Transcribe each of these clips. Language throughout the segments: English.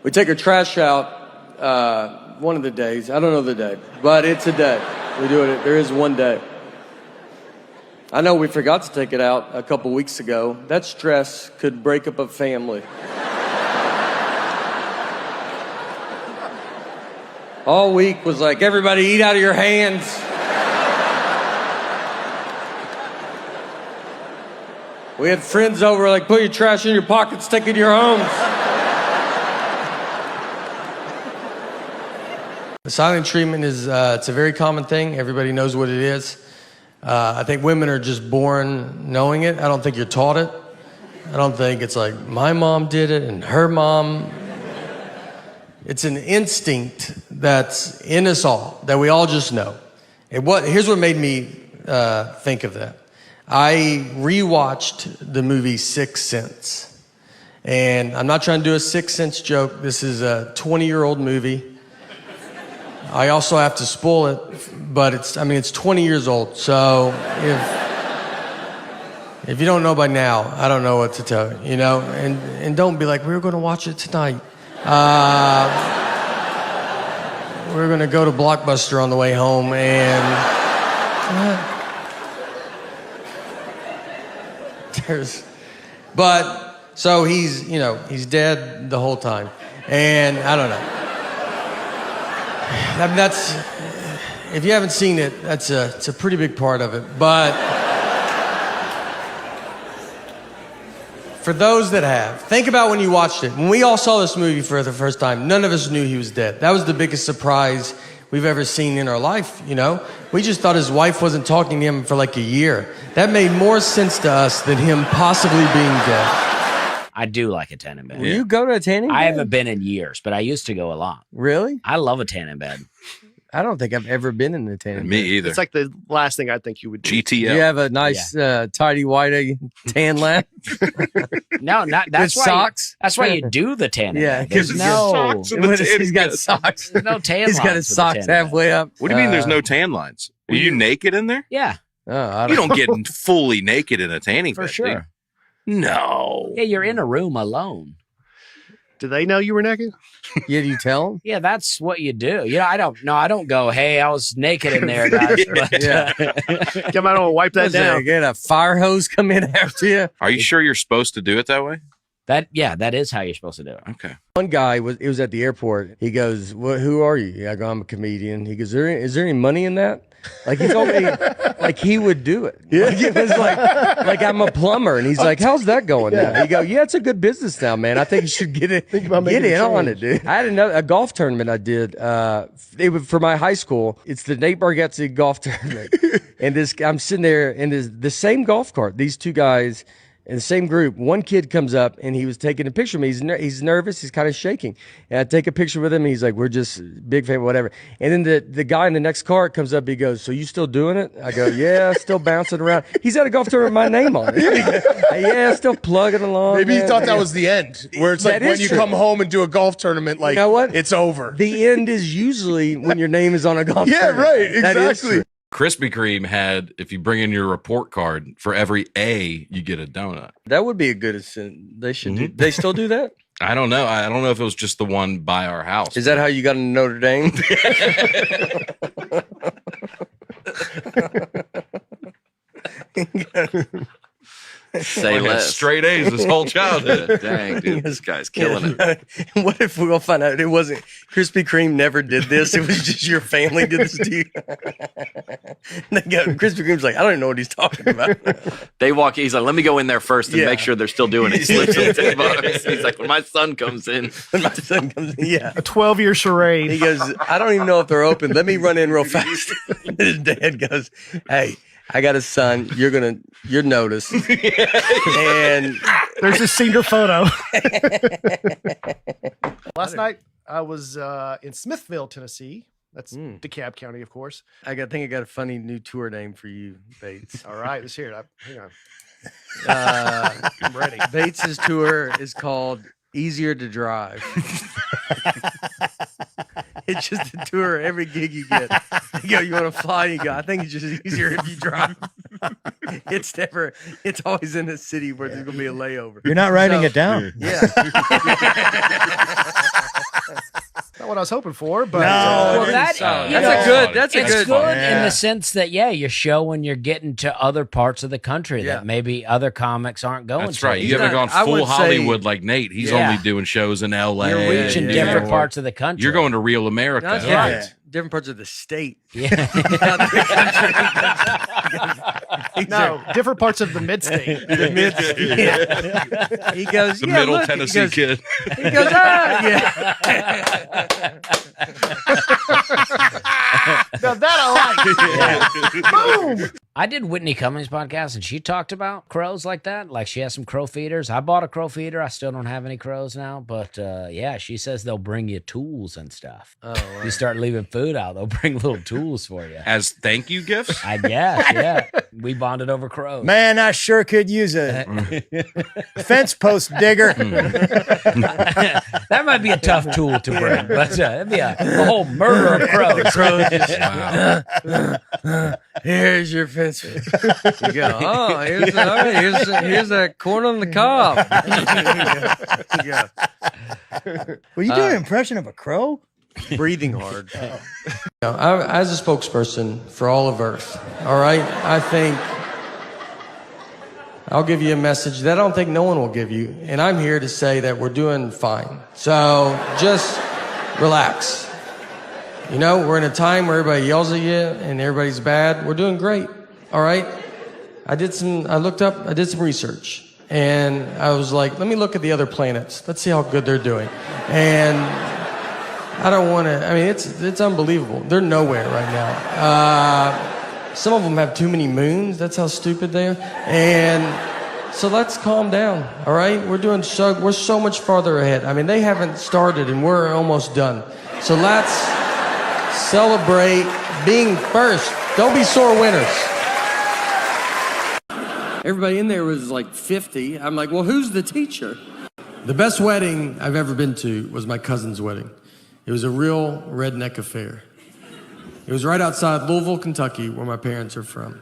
We take our trash out one of the days. I don't know the day, but it's a day. We do it. There is one day. I know we forgot to take it out a couple weeks ago. That stress could break up a family. All week was like, everybody eat out of your hands. We had friends over like, put your trash in your pockets, take it to your homes. The silent treatment is, it's a very common thing. Everybody knows what it is. I think women are just born knowing it. I don't think you're taught it. I don't think it's like, my mom did it and her mom. It's an instinct that's in us all, that we all just know. Here's what made me think of that. I rewatched the movie Sixth Sense. And I'm not trying to do a Sixth Sense joke. This is a 20-year-old movie. I also have to spoil it, but it's 20 years old. So if you don't know by now, I don't know what to tell you, you know? And don't be like, we were going to watch it tonight. We're going to go to Blockbuster on the way home and so he's dead the whole time. And I don't know. I mean, if you haven't seen it, it's a pretty big part of it. But for those that have, think about when you watched it. When we all saw this movie for the first time, none of us knew he was dead. That was the biggest surprise we've ever seen in our life, you know? We just thought his wife wasn't talking to him for like a year. That made more sense to us than him possibly being dead. I do like a tanning bed. Will you go to a tanning bed? I haven't been in years, but I used to go a lot. Really? I love a tanning bed. I don't think I've ever been in a tanning bed. Me either. It's like the last thing I think you would do. GTL. You have a nice, tidy, white tan lap? No, that's why. Socks? That's why you do the tanning. Yeah, bed. There's no. He's got socks. There's no tan He's got lines his for the socks tanning halfway bed. up. What do you mean there's no tan lines? Are you naked in there? Yeah. You don't get fully naked in a tanning bed. For sure. No. Yeah, you're in a room alone. Do they know you were naked? Yeah, do you tell them? Yeah, that's what you do. You know, I don't go, hey, I was naked in there, guys. But, Come out and wipe that down. Get a fire hose come in after you. Are you sure you're supposed to do it that way? that is how you're supposed to do it. Okay. One guy was at the airport. He goes, who are you? I go, I'm a comedian. He goes, is there any money in that? Like he told me, like he would do it. Yeah. Like it was like I'm a plumber, and he's like, "How's that going now?" You go, "Yeah, it's a good business now, man. I think you should get in on it, dude." I had a golf tournament I did. It was for my high school. It's the Natebargatze golf tournament, and I'm sitting there in the same golf cart. These two guys. In the same group, one kid comes up and he was taking a picture of me. He's nervous. He's kind of shaking. And I take a picture with him. And he's like, we're just big fan, whatever. And then the guy in the next cart comes up. He goes, so you still doing it? I go, yeah, still bouncing around. He's at a golf tournament with my name on it. Yeah, still plugging along. Maybe he thought that was the end, where it's like when you come home and do a golf tournament, like, you know what? It's over. The end is usually when your name is on a golf tournament. Yeah, right, exactly. Krispy Kreme had, if you bring in your report card, for every A, you get a donut. That would be a good ascent. They should do. They still do that? I don't know. I don't know if it was just the one by our house. Is that how you got into Notre Dame? Say less. Straight A's his whole childhood. Dang, dude, this guy's killing it. What if we'll find out it wasn't Krispy Kreme never did this? It was just your family did this to you. Krispy Kreme's like, I don't even know what he's talking about. They walk. He's like, let me go in there first and make sure they're still doing it. He slips in $10. He's like, when my son comes in, A 12-year charade. He goes, I don't even know if they're open. Let me run in real fast. His dad goes, hey, I got a son. You're noticed. And there's a senior photo. Last night I was in Smithville, Tennessee. That's DeKalb County, of course. I think I got a funny new tour name for you, Bates. All right, let's hear it. Hang on. I'm ready. Bates's tour is called Easier to Drive. It's just a tour every gig you get. You go, you want to fly? You go, I think it's just easier if you drive. It's always in a city where there's going to be a layover. You're not writing it down. Yeah. what I was hoping for, but Well, That's that a good. That's It's good. good in Yeah. the sense that you're showing you're getting to other parts of the country that maybe other comics aren't going That's to. right. You haven't gone I full would say- Hollywood like Nate. He's Yeah. only doing shows in L.A. You're reaching New different York. parts of the country. You're going to real America. That's Yeah. right. Different parts of the state. Yeah. no, different parts of the mid-state. The mid. He goes, The yeah, middle look," Tennessee kid. He goes, yeah. Now that I like. Boom. I did Whitney Cummings' podcast, and she talked about crows like that. Like she has some crow feeders. I bought a crow feeder. I still don't have any crows now, but yeah, she says they'll bring you tools and stuff. Oh, You start leaving food out, they'll bring little tools for you. As thank you gifts? I guess, yeah. We bonded over crows. Man, I sure could use a fence post digger. That might be a tough tool to bring, but it'd be a whole murder of crows. Wow. Here's your fence. You go, oh, here's that corn on the cob. Yeah. Were you doing an impression of a crow? Breathing hard. As a spokesperson for all of Earth, all right, I think I'll give you a message that I don't think no one will give you, and I'm here to say that we're doing fine. So just relax. You know, we're in a time where everybody yells at you and everybody's bad. We're doing great, all right? I did some research, and I was like, let me look at the other planets. Let's see how good they're doing. And I don't want to, I mean, it's unbelievable. They're nowhere right now. Some of them have too many moons. That's how stupid they are. And so let's calm down, all right? We're so much farther ahead. I mean, they haven't started and we're almost done. So let's celebrate being first. Don't be sore winners. Everybody in there was like 50. I'm like, well, who's the teacher? The best wedding I've ever been to was my cousin's wedding. It was a real redneck affair. It was right outside Louisville, Kentucky, where my parents are from.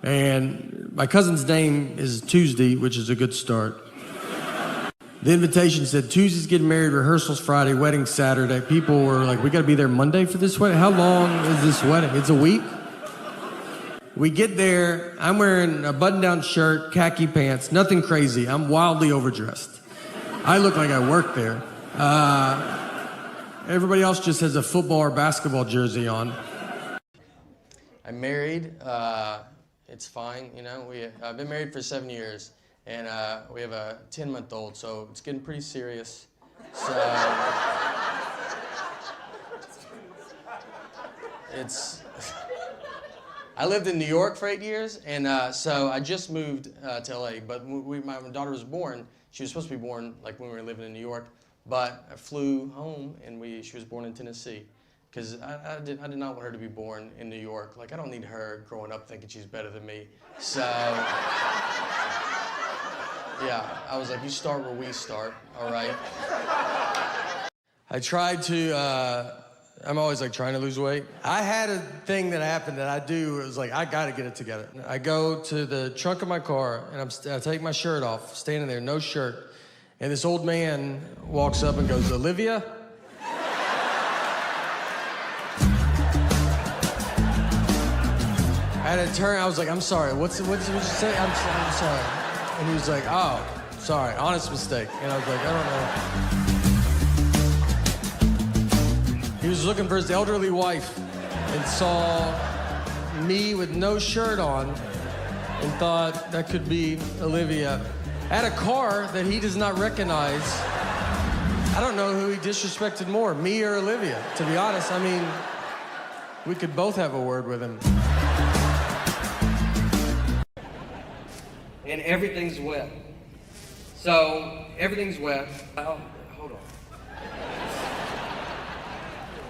And my cousin's name is Tuesday, which is a good start. The invitation said, Tuesday's getting married, rehearsals Friday, wedding Saturday. People were like, we got to be there Monday for this wedding? How long is this wedding? It's a week? We get there, I'm wearing a button-down shirt, khaki pants, nothing crazy. I'm wildly overdressed. I look like I work there. Everybody else just has a football or basketball jersey on. I'm married. It's fine, you know. I've been married for 7 years, and we have a 10-month-old, so it's getting pretty serious. So I lived in New York for 8 years, and so I just moved to LA. But when my daughter was born, she was supposed to be born like when we were living in New York. But I flew home, and she was born in Tennessee, because I did not want her to be born in New York. Like, I don't need her growing up thinking she's better than me. So yeah, I was like, you start where we start, all right? I tried to. I'm always like trying to lose weight. I had a thing that happened that I do. It was like, I gotta get it together. I go to the trunk of my car and I take my shirt off, standing there, no shirt. And this old man walks up and goes, Olivia? I had to turn, I was like, I'm sorry, what did you say? I'm sorry. And he was like, oh, sorry, honest mistake. And I was like, I don't know. He was looking for his elderly wife and saw me with no shirt on and thought that could be Olivia. At a car that he does not recognize. I don't know who he disrespected more, me or Olivia, to be honest. I mean, we could both have a word with him. And everything's wet. So, everything's wet. Oh, hold on.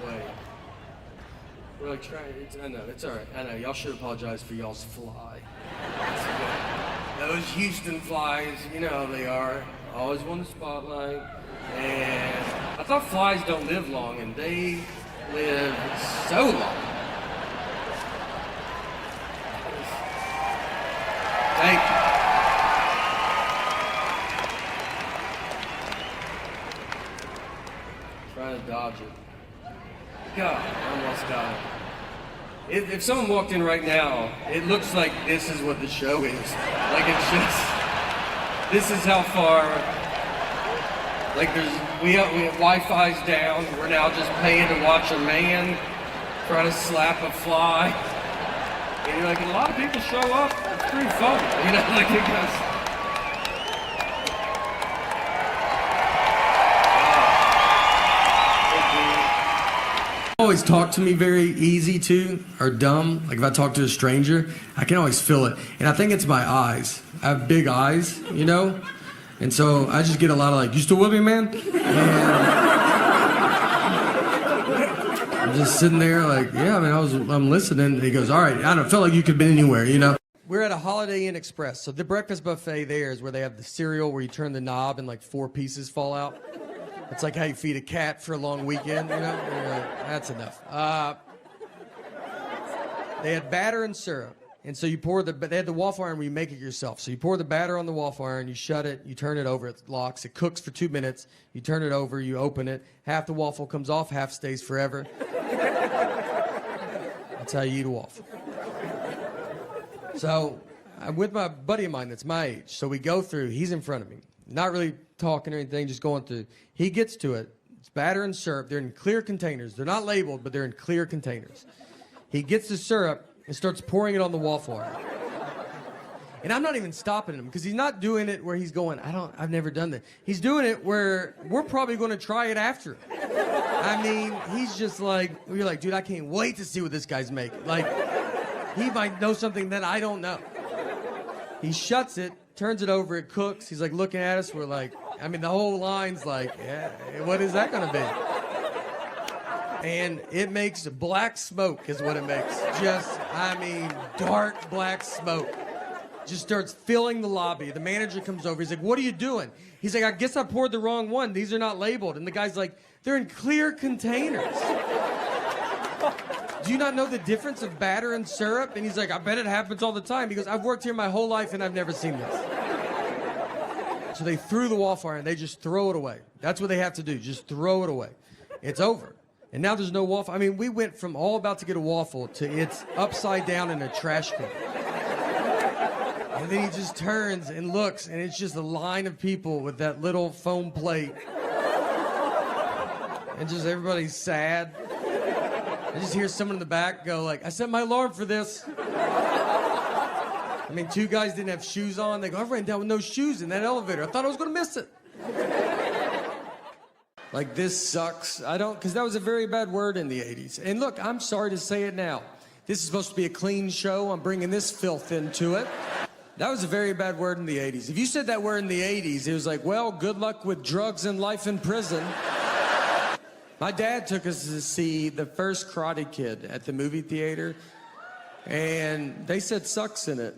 Wait. We're like trying, I know, it's all right. I know, y'all should apologize for y'all's fly. Those Houston flies, you know how they are. Always won the spotlight. And I thought flies don't live long, and they live so long. Thank you. Trying to dodge it. God, I almost got it. If someone walked in right now, it looks like this is what the show is. Like it's just, this is how far, like we have Wi-Fi's down. We're now just paying to watch a man try to slap a fly. And you're like, a lot of people show up. It's pretty fun, you know, like it goes. Always talk to me very easy too, or dumb. Like if I talk to a stranger, I can always feel it. And I think it's my eyes. I have big eyes, you know? And so I just get a lot of like, you still with me, man? And I'm just sitting there like, yeah, I mean, I'm listening. And he goes, all right, I don't feel like you could have been anywhere, you know? We're at a Holiday Inn Express. So the breakfast buffet there is where they have the cereal where you turn the knob and like 4 pieces fall out. It's like how you feed a cat for a long weekend, you know? Like, that's enough. They had batter and syrup. And so you pour they had the waffle iron where you make it yourself. So you pour the batter on the waffle iron, you shut it, you turn it over, it locks, it cooks for 2 minutes, you turn it over, you open it, half the waffle comes off, half stays forever. That's how you eat a waffle. So I'm with my buddy of mine that's my age. So we go through, he's in front of me. Not really talking or anything, just going through. He gets to it. It's batter and syrup. They're in clear containers. They're not labeled, but they're in clear containers. He gets the syrup and starts pouring it on the waffle iron. And I'm not even stopping him because he's not doing it where he's going, I've never done that. He's doing it where we're probably going to try it after. I mean, he's just like, you're like, dude, I can't wait to see what this guy's making. Like, he might know something that I don't know. He shuts it, turns it over, it cooks. He's like looking at us. We're like, I mean, the whole line's like, yeah, what is that going to be? And it makes black smoke is what it makes. Just, I mean, dark black smoke. Just starts filling the lobby. The manager comes over. He's like, what are you doing? He's like, I guess I poured the wrong one. These are not labeled. And the guy's like, they're in clear containers. Do you not know the difference of batter and syrup? And he's like, I bet it happens all the time. He goes, I've worked here my whole life and I've never seen this. So they threw the waffle iron. They just throw it away. That's what they have to do. Just throw it away. It's over. And now there's no waffle. I mean, we went from all about to get a waffle to it's upside down in a trash can. And then he just turns and looks, and it's just a line of people with that little foam plate. And just everybody's sad. I just hear someone in the back go like, I set my alarm for this. I mean, 2 guys didn't have shoes on. They go, I ran down with no shoes in that elevator. I thought I was going to miss it. Like, this sucks. Because that was a very bad word in the 80s. And look, I'm sorry to say it now. This is supposed to be a clean show. I'm bringing this filth into it. That was a very bad word in the 80s. If you said that word in the 80s, it was like, well, good luck with drugs and life in prison. My dad took us to see the first Karate Kid at the movie theater, and they said sucks in it.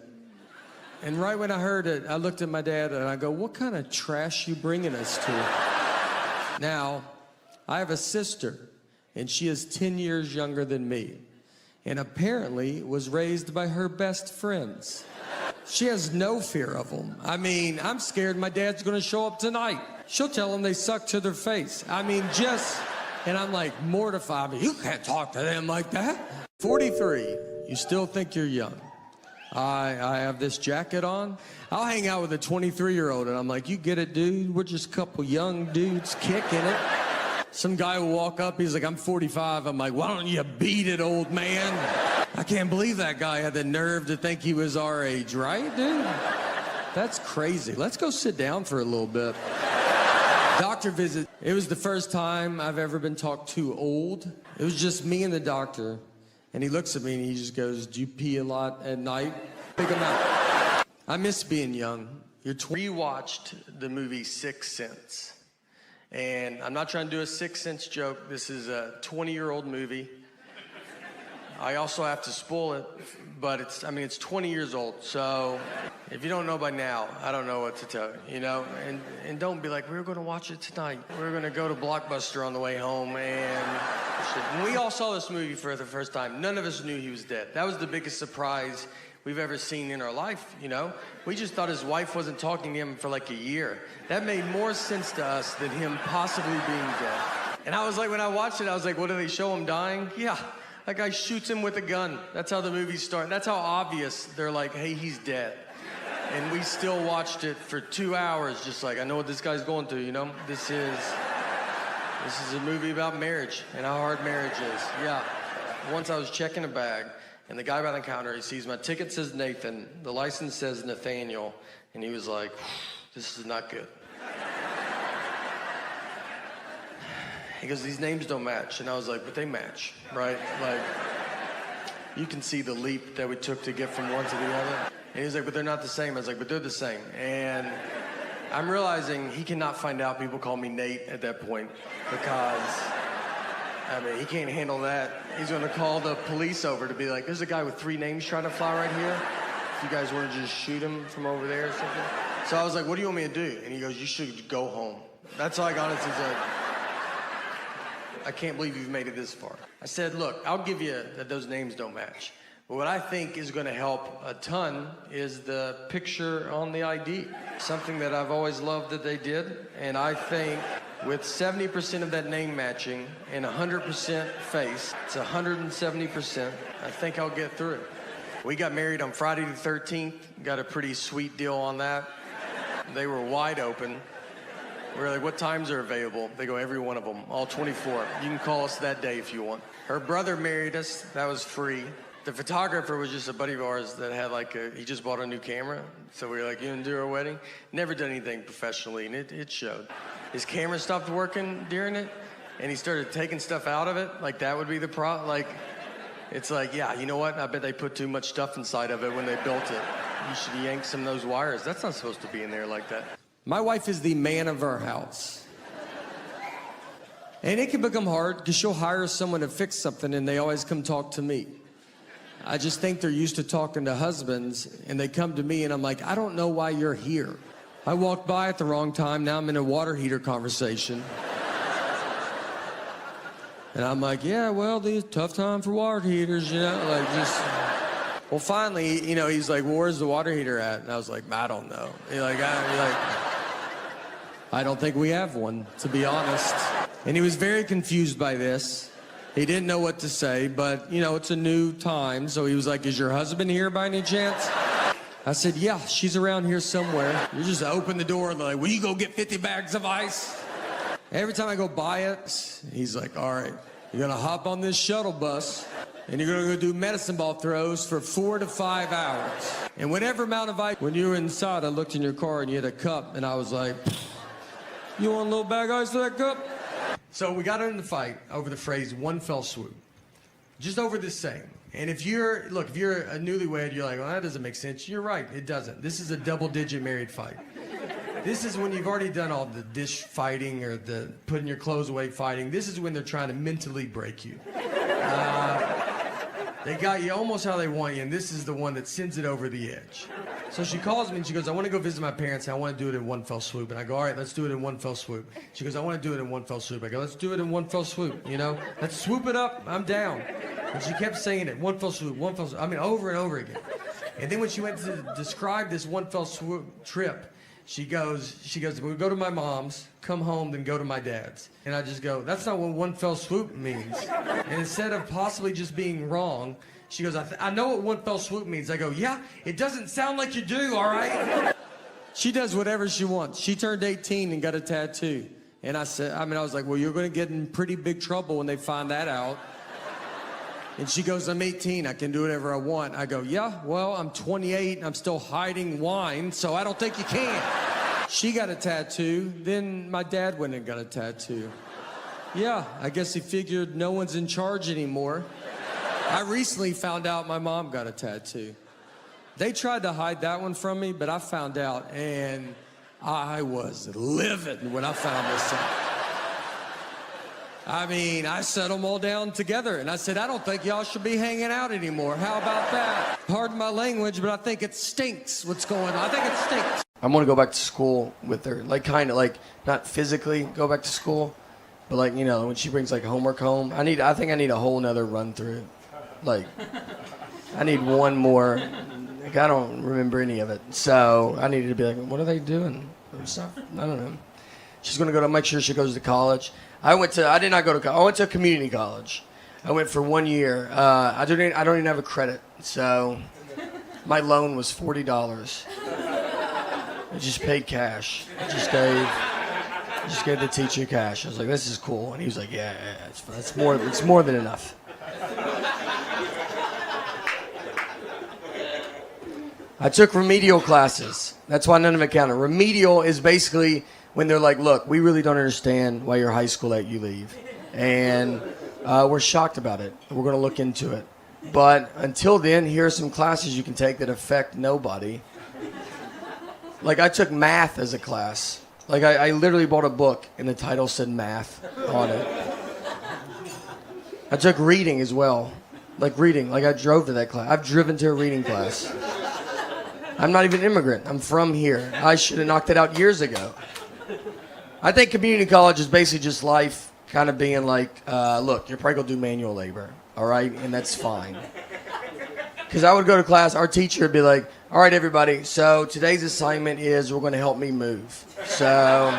And right when I heard it, I looked at my dad and I go, what kind of trash you bringing us to? Now, I have a sister, and she is 10 years younger than me, and apparently was raised by her best friends. She has no fear of them. I mean, I'm scared my dad's gonna show up tonight. She'll tell them they suck to their face. I mean, just... And I'm like mortified, but you can't talk to them like that. 43, you still think you're young. I have this jacket on. I'll hang out with a 23-year-old, and I'm like, you get it, dude? We're just a couple young dudes kicking it. Some guy will walk up, he's like, I'm 45. I'm like, why don't you beat it, old man? I can't believe that guy had the nerve to think he was our age, right, dude? That's crazy. Let's go sit down for a little bit. Doctor visit. It was the first time I've ever been talked to old. It was just me and the doctor. And he looks at me and he just goes, do you pee a lot at night? Big amount. I miss being young. Rewatched the movie Sixth Sense. And I'm not trying to do a Sixth Sense joke. This is a 20-year-old movie. I also have to spoil it, but it's 20 years old. So if you don't know by now, I don't know what to tell you, you know? And don't be like, we're going to watch it tonight. We're going to go to Blockbuster on the way home and shit. When we all saw this movie for the first time, none of us knew he was dead. That was the biggest surprise we've ever seen in our life, you know? We just thought his wife wasn't talking to him for like a year. That made more sense to us than him possibly being dead. And I was like, when I watched it, I was like, what do they show him dying? Yeah, that guy shoots him with a gun. That's how the movies start. That's how obvious they're like, hey, he's dead. And we still watched it for 2 hours, just like, I know what this guy's going through, you know? This is a movie about marriage and how hard marriage is. Yeah. Once I was checking a bag, and the guy behind the counter, he sees my ticket says Nathan, the license says Nathaniel, and he was like, this is not good. He goes, these names don't match. And I was like, but they match, right? Like, you can see the leap that we took to get from one to the other. And he was like, but they're not the same. I was like, but they're the same. And I'm realizing he cannot find out people call me Nate at that point because, I mean, he can't handle that. He's gonna call the police over to be like, there's a guy with 3 names trying to fly right here. If you guys wanna just shoot him from over there or something. So I was like, what do you want me to do? And he goes, you should go home. That's all I got. He's like, I can't believe you've made it this far. I said, look, I'll give you that those names don't match. But what I think is gonna help a ton is the picture on the ID. Something that I've always loved that they did. And I think with 70% of that name matching and 100% face, it's 170%. I think I'll get through it. We got married on Friday the 13th, got a pretty sweet deal on that. They were wide open. We were like, what times are available? They go, every one of them, all 24. You can call us that day if you want. Her brother married us, that was free. The photographer was just a buddy of ours that had he just bought a new camera. So we were like, you gonna do our wedding? Never done anything professionally, and it showed. His camera stopped working during it, and he started taking stuff out of it. Like, that would be the problem. Like, it's like, yeah, you know what? I bet they put too much stuff inside of it when they built it. You should yank some of those wires. That's not supposed to be in there like that. My wife is the man of our house. And it can become hard because she'll hire someone to fix something and they always come talk to me. I just think they're used to talking to husbands and they come to me and I'm like, I don't know why you're here. I walked by at the wrong time. Now I'm in a water heater conversation. And I'm like, yeah, well, the tough time for water heaters, you know, like just. Well, finally, you know, he's like, well, where's the water heater at? And I was like, I don't know. I don't think we have one, to be honest. And he was very confused by this. He didn't know what to say, but, you know, it's a new time. So he was like, is your husband here by any chance? I said, yeah, she's around here somewhere. You just open the door and they're like, will you go get 50 bags of ice? Every time I go by it, he's like, all right, you're gonna hop on this shuttle bus and you're gonna go do medicine ball throws for 4 to 5 hours. And whatever amount of ice, when you were inside, I looked in your car and you had a cup and I was like, you want a little bag of ice for that cup? So we got in the fight over the phrase one fell swoop. Just over this saying. And if you're a newlywed, you're like, well, that doesn't make sense. You're right, it doesn't. This is a double-digit married fight. This is when you've already done all the dish fighting or the putting your clothes away fighting. This is when they're trying to mentally break you. They got you almost how they want you, and this is the one that sends it over the edge. So she calls me and she goes, I want to go visit my parents. I want to do it in one fell swoop. And I go, all right, let's do it in one fell swoop. She goes, I want to do it in one fell swoop. I go, let's do it in one fell swoop, you know? Let's swoop it up. I'm down. And she kept saying it, one fell swoop, one fell swoop. I mean, over and over again. And then when she went to describe this one fell swoop trip, she goes, we'll go to my mom's, come home, then go to my dad's. And I just go, that's not what one fell swoop means. And instead of possibly just being wrong, she goes, I know what one fell swoop means. I go, yeah, it doesn't sound like you do, all right? She does whatever she wants. She turned 18 and got a tattoo. And I was like, well, you're gonna get in pretty big trouble when they find that out. And she goes, I'm 18, I can do whatever I want. I go, yeah, well, I'm 28 and I'm still hiding wine, so I don't think you can. She got a tattoo, then my dad went and got a tattoo. Yeah, I guess he figured no one's in charge anymore. I recently found out my mom got a tattoo. They tried to hide that one from me, but I found out, and I was livid when I found this out. I mean, I set them all down together, and I said, I don't think y'all should be hanging out anymore. How about that? Pardon my language, but I think it stinks what's going on. I think it stinks. I'm gonna go back to school with her, not physically go back to school, but when she brings homework home, I think I need a whole nother run through. I need one more. I don't remember any of it, so I needed to be like, what are they doing? Or stuff. I don't know. She's gonna make sure she goes to college. I did not go to college. I went to a community college. I went for 1 year. I don't even have a credit, so my loan was $40. I just paid cash. I just gave the teacher cash. I was like, this is cool, and he was like, yeah, it's more than enough. I took remedial classes. That's why none of it counted. Remedial is basically when they're like, look, we really don't understand why your high school let you leave. And we're shocked about it. We're going to look into it. But until then, here are some classes you can take that affect nobody. Like, I took math as a class. Like, I literally bought a book, and the title said math on it. I took reading as well. Like, reading. Like, I drove to that class. I've driven to a reading class. I'm not even an immigrant. I'm from here. I should have knocked it out years ago. I think community college is basically just life kind of being like, look, you're probably going to do manual labor, all right? And that's fine. Because I would go to class, our teacher would be like, all right, everybody, so today's assignment is we're going to help me move. So...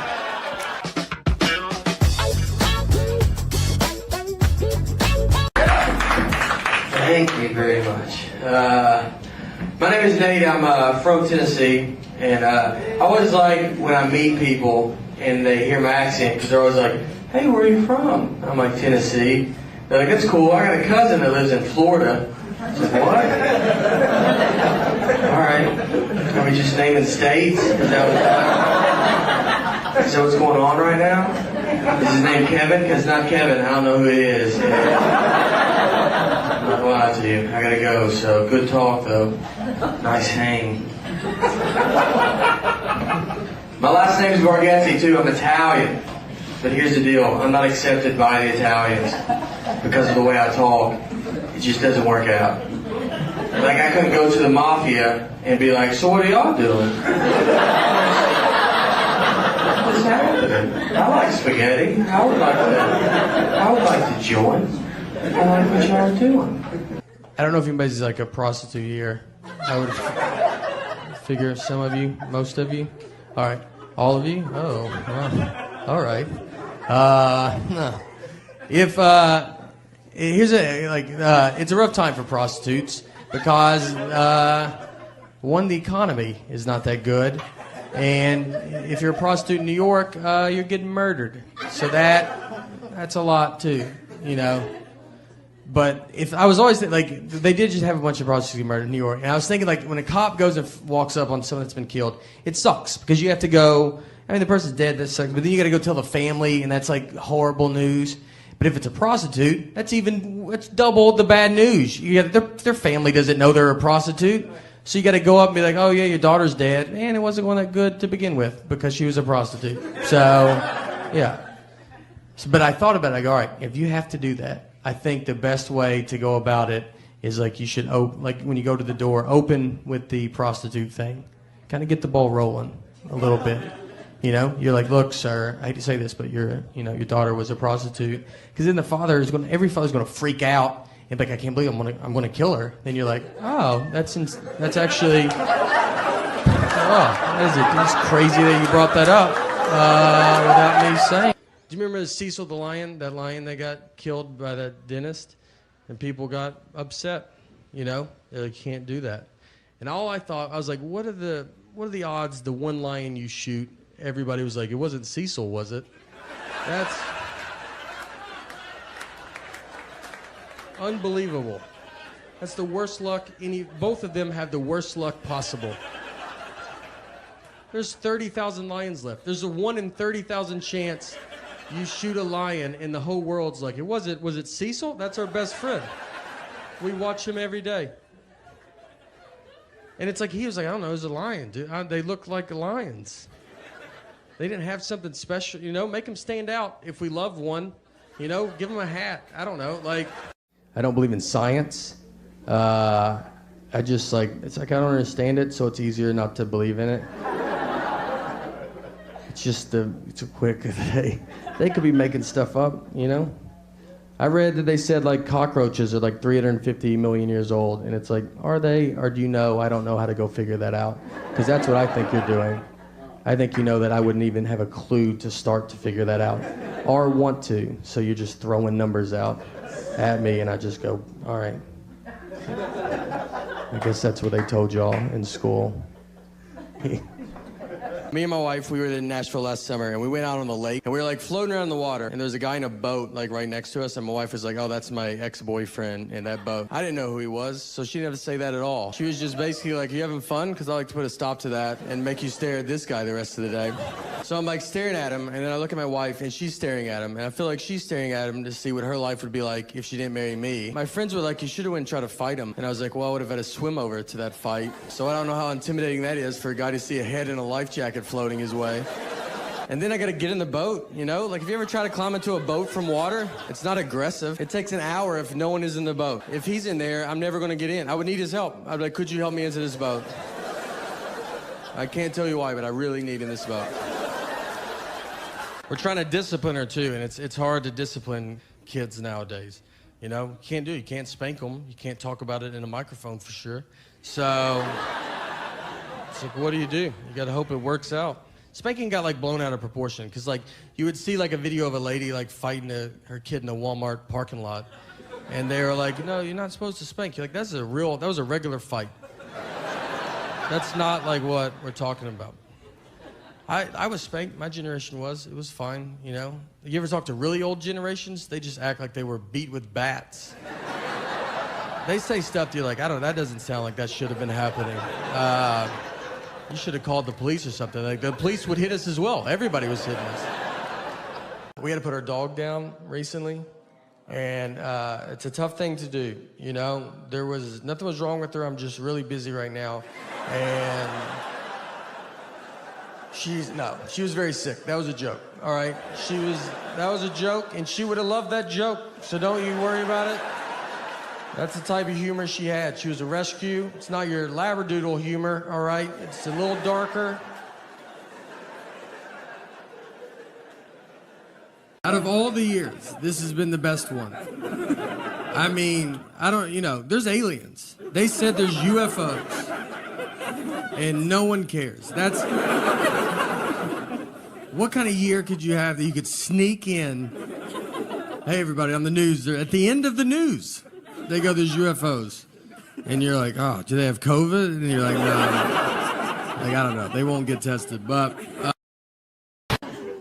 Thank you very much. My name is Nate. I'm from Tennessee, and I always like when I meet people and they hear my accent because they're always like, "Hey, where are you from?" I'm like, "Tennessee." They're like, "That's cool. I got a cousin that lives in Florida." I was like, "What?" All right. Are we just naming states? Is that what's going on right now? Is his name Kevin? Because it's not Kevin. I don't know who it is. I'm not gonna lie to you. I gotta go. So good talk though. Nice hang. My last name is Bargatze too. I'm Italian. But here's the deal. I'm not accepted by the Italians because of the way I talk. It just doesn't work out. Like, I couldn't go to the mafia and be like, so what are y'all doing? What's happening? I like spaghetti. I would like to join. I like what y'all are doing. I don't know if anybody's like a prostitute here. I would figure some of you, most of you. All right. All of you? Oh, well, all right. No. If, here's it's a rough time for prostitutes because, one, the economy is not that good. And if you're a prostitute in New York, you're getting murdered. So that's a lot too, you know. But if I was always like, they did just have a bunch of prostitutes get murdered in New York, and I was thinking like when a cop goes and walks up on someone that's been killed, it sucks because you have to go. I mean, the person's dead, that sucks, but then you got to go tell the family, and that's like horrible news. But if it's a prostitute, it's double the bad news. Their family doesn't know they're a prostitute, so you got to go up and be like, oh yeah, your daughter's dead, and it wasn't going that good to begin with because she was a prostitute. So, yeah. But I thought about it. I go, all right, if you have to do that, I think the best way to go about it is like you should like when you go to the door, open with the prostitute thing, kind of get the ball rolling a little bit. You know, you're like, look, sir, I hate to say this, but your daughter was a prostitute. Because then every father's going to freak out and be like, I can't believe I'm going to kill her. Then you're like, oh, that's actually, it's crazy that you brought that up without me saying. Do you remember Cecil the lion, that lion that got killed by that dentist? And people got upset, you know? They're like, you can't do that. And all I was like, what are the odds the one lion you shoot, everybody was like, it wasn't Cecil, was it? That's unbelievable. That's the worst luck both of them have the worst luck possible. There's 30,000 lions left. There's a 1 in 30,000 chance you shoot a lion and the whole world's like, was it Cecil? That's our best friend. We watch him every day. And it's like, he was like, I don't know, it was a lion, dude. They look like lions. They didn't have something special, you know, make them stand out. If we love one, you know, give them a hat. I don't know, like. I don't believe in science. I just it's like I don't understand it, so it's easier not to believe in it. It's just it's a quick, they could be making stuff up, you know? I read that they said like cockroaches are like 350 million years old, and it's like, are they, or do you know? I don't know how to go figure that out, because that's what I think you're doing. I think you know that I wouldn't even have a clue to start to figure that out or want to. So you're just throwing numbers out at me and I just go, all right. I guess that's what they told y'all in school. Me and my wife, we were in Nashville last summer, and we went out on the lake, and we were like floating around in the water, and there was a guy in a boat like right next to us, and my wife was like, oh, that's my ex-boyfriend in that boat. I didn't know who he was, so she didn't have to say that at all. She was just basically like, you having fun? Because I like to put a stop to that and make you stare at this guy the rest of the day. So I'm like staring at him, and then I look at my wife, and she's staring at him, and I feel like she's staring at him to see what her life would be like if she didn't marry me. My friends were like, you should have went and tried to fight him. And I was like, well, I would have had to swim over to that fight. So I don't know how intimidating that is for a guy to see a head in a life jacket floating his way. And then I gotta get in the boat, you know? Like, if you ever try to climb into a boat from water, it's not aggressive. It takes an hour if no one is in the boat. If he's in there, I'm never gonna get in. I would need his help. I'd be like, could you help me into this boat? I can't tell you why, but I really need in this boat. We're trying to discipline her, too, and it's hard to discipline kids nowadays. You know, you can't do it. You can't spank them. You can't talk about it in a microphone for sure. So, it's like, what do? You gotta hope it works out. Spanking got like blown out of proportion because like you would see like a video of a lady like fighting her kid in a Walmart parking lot, and they were like, no, you're not supposed to spank. You're like, that was a regular fight. That's not like what we're talking about. I was spanked. My generation was. It was fine, you know. You ever talk to really old generations? They just act like they were beat with bats. They say stuff to you like, I don't know, that doesn't sound like that should have been happening. You should have called the police or something. Like, the police would hit us as well. Everybody was hitting us. We had to put our dog down recently, and it's a tough thing to do, you know? Nothing was wrong with her. I'm just really busy right now. And she was very sick. That was a joke, all right? That was a joke, and she would have loved that joke, so don't you worry about it. That's the type of humor she had. She was a rescue. It's not your labradoodle humor, all right? It's a little darker. Out of all the years, this has been the best one. I mean, there's aliens. They said there's UFOs. And no one cares. What kind of year could you have that you could sneak in? Hey, everybody, on the news. They're at the end of the news. They go, there's UFOs. And you're like, oh, do they have COVID? And you're like, no. Like, I don't know. They won't get tested. But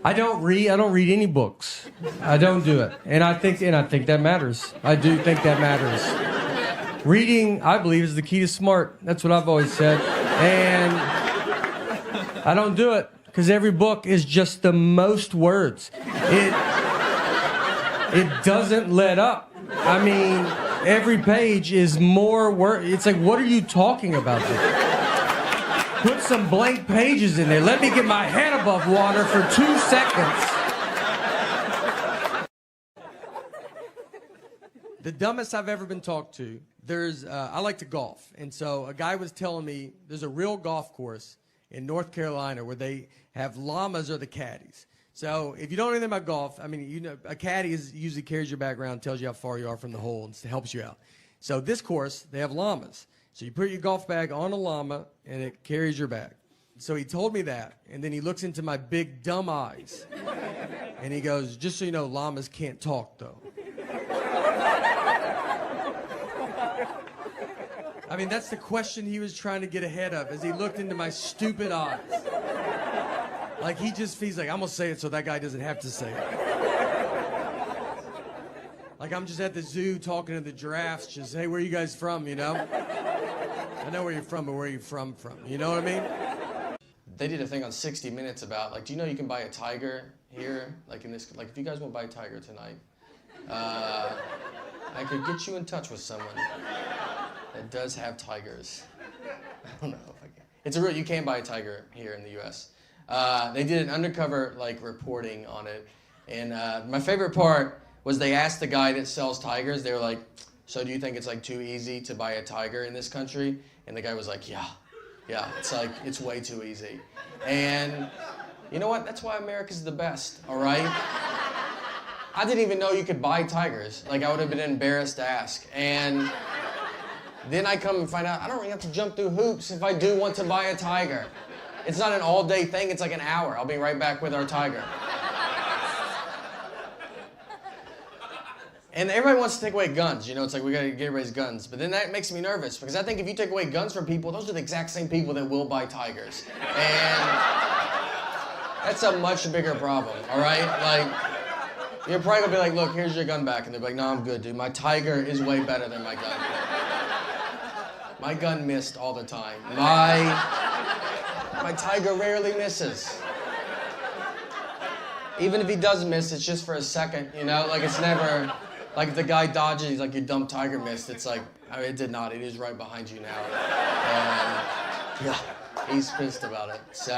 I don't read any books. I don't do it. And I think that matters. I do think that matters. Reading, I believe, is the key to smart. That's what I've always said. And I don't do it because every book is just the most words. It doesn't let up. I mean, every page is more work. It's like, what are you talking about there? Put some blank pages in there. Let me get my head above water for 2 seconds. The dumbest I've ever been talked to, I like to golf. And so a guy was telling me there's a real golf course in North Carolina where they have llamas or the caddies. So if you don't know anything about golf, I mean, you know, a caddy usually carries your bag around, tells you how far you are from the hole, and helps you out. So this course, they have llamas. So you put your golf bag on a llama, and it carries your bag. So he told me that, and then he looks into my big, dumb eyes, and he goes, just so you know, llamas can't talk, though. I mean, that's the question he was trying to get ahead of as he looked into my stupid eyes. Like, he's like, I'm going to say it so that guy doesn't have to say it. Like, I'm just at the zoo talking to the giraffes, just, hey, where are you guys from, you know? I know where you're from, but where are you from? You know what I mean? They did a thing on 60 Minutes about, like, do you know you can buy a tiger here? Like, if you guys want to buy a tiger tonight, I could get you in touch with someone that does have tigers. I don't know if I can. You can't buy a tiger here in the U.S. They did an undercover reporting on it, and my favorite part was they asked the guy that sells tigers. They were like, "So do you think it's too easy to buy a tiger in this country?" And the guy was like, "Yeah, it's way too easy." And you know what? That's why America's the best. All right. I didn't even know you could buy tigers. I would have been embarrassed to ask. And then I come and find out I don't really have to jump through hoops if I do want to buy a tiger. It's not an all-day thing, it's like an hour. I'll be right back with our tiger. And everybody wants to take away guns, you know, it's like we gotta get everybody's guns. But then that makes me nervous because I think if you take away guns from people, those are the exact same people that will buy tigers. And that's a much bigger problem, all right? Like, you're probably gonna be like, look, here's your gun back. And they're like, no, I'm good, dude. My tiger is way better than my gun. My gun missed all the time. My tiger rarely misses. Even if he does miss, it's just for a second, you know? Like, it's never, like if the guy dodges, he's like, your dumb tiger missed. It's like, I mean, it did not. It is right behind you now. And yeah, he's pissed about it. So.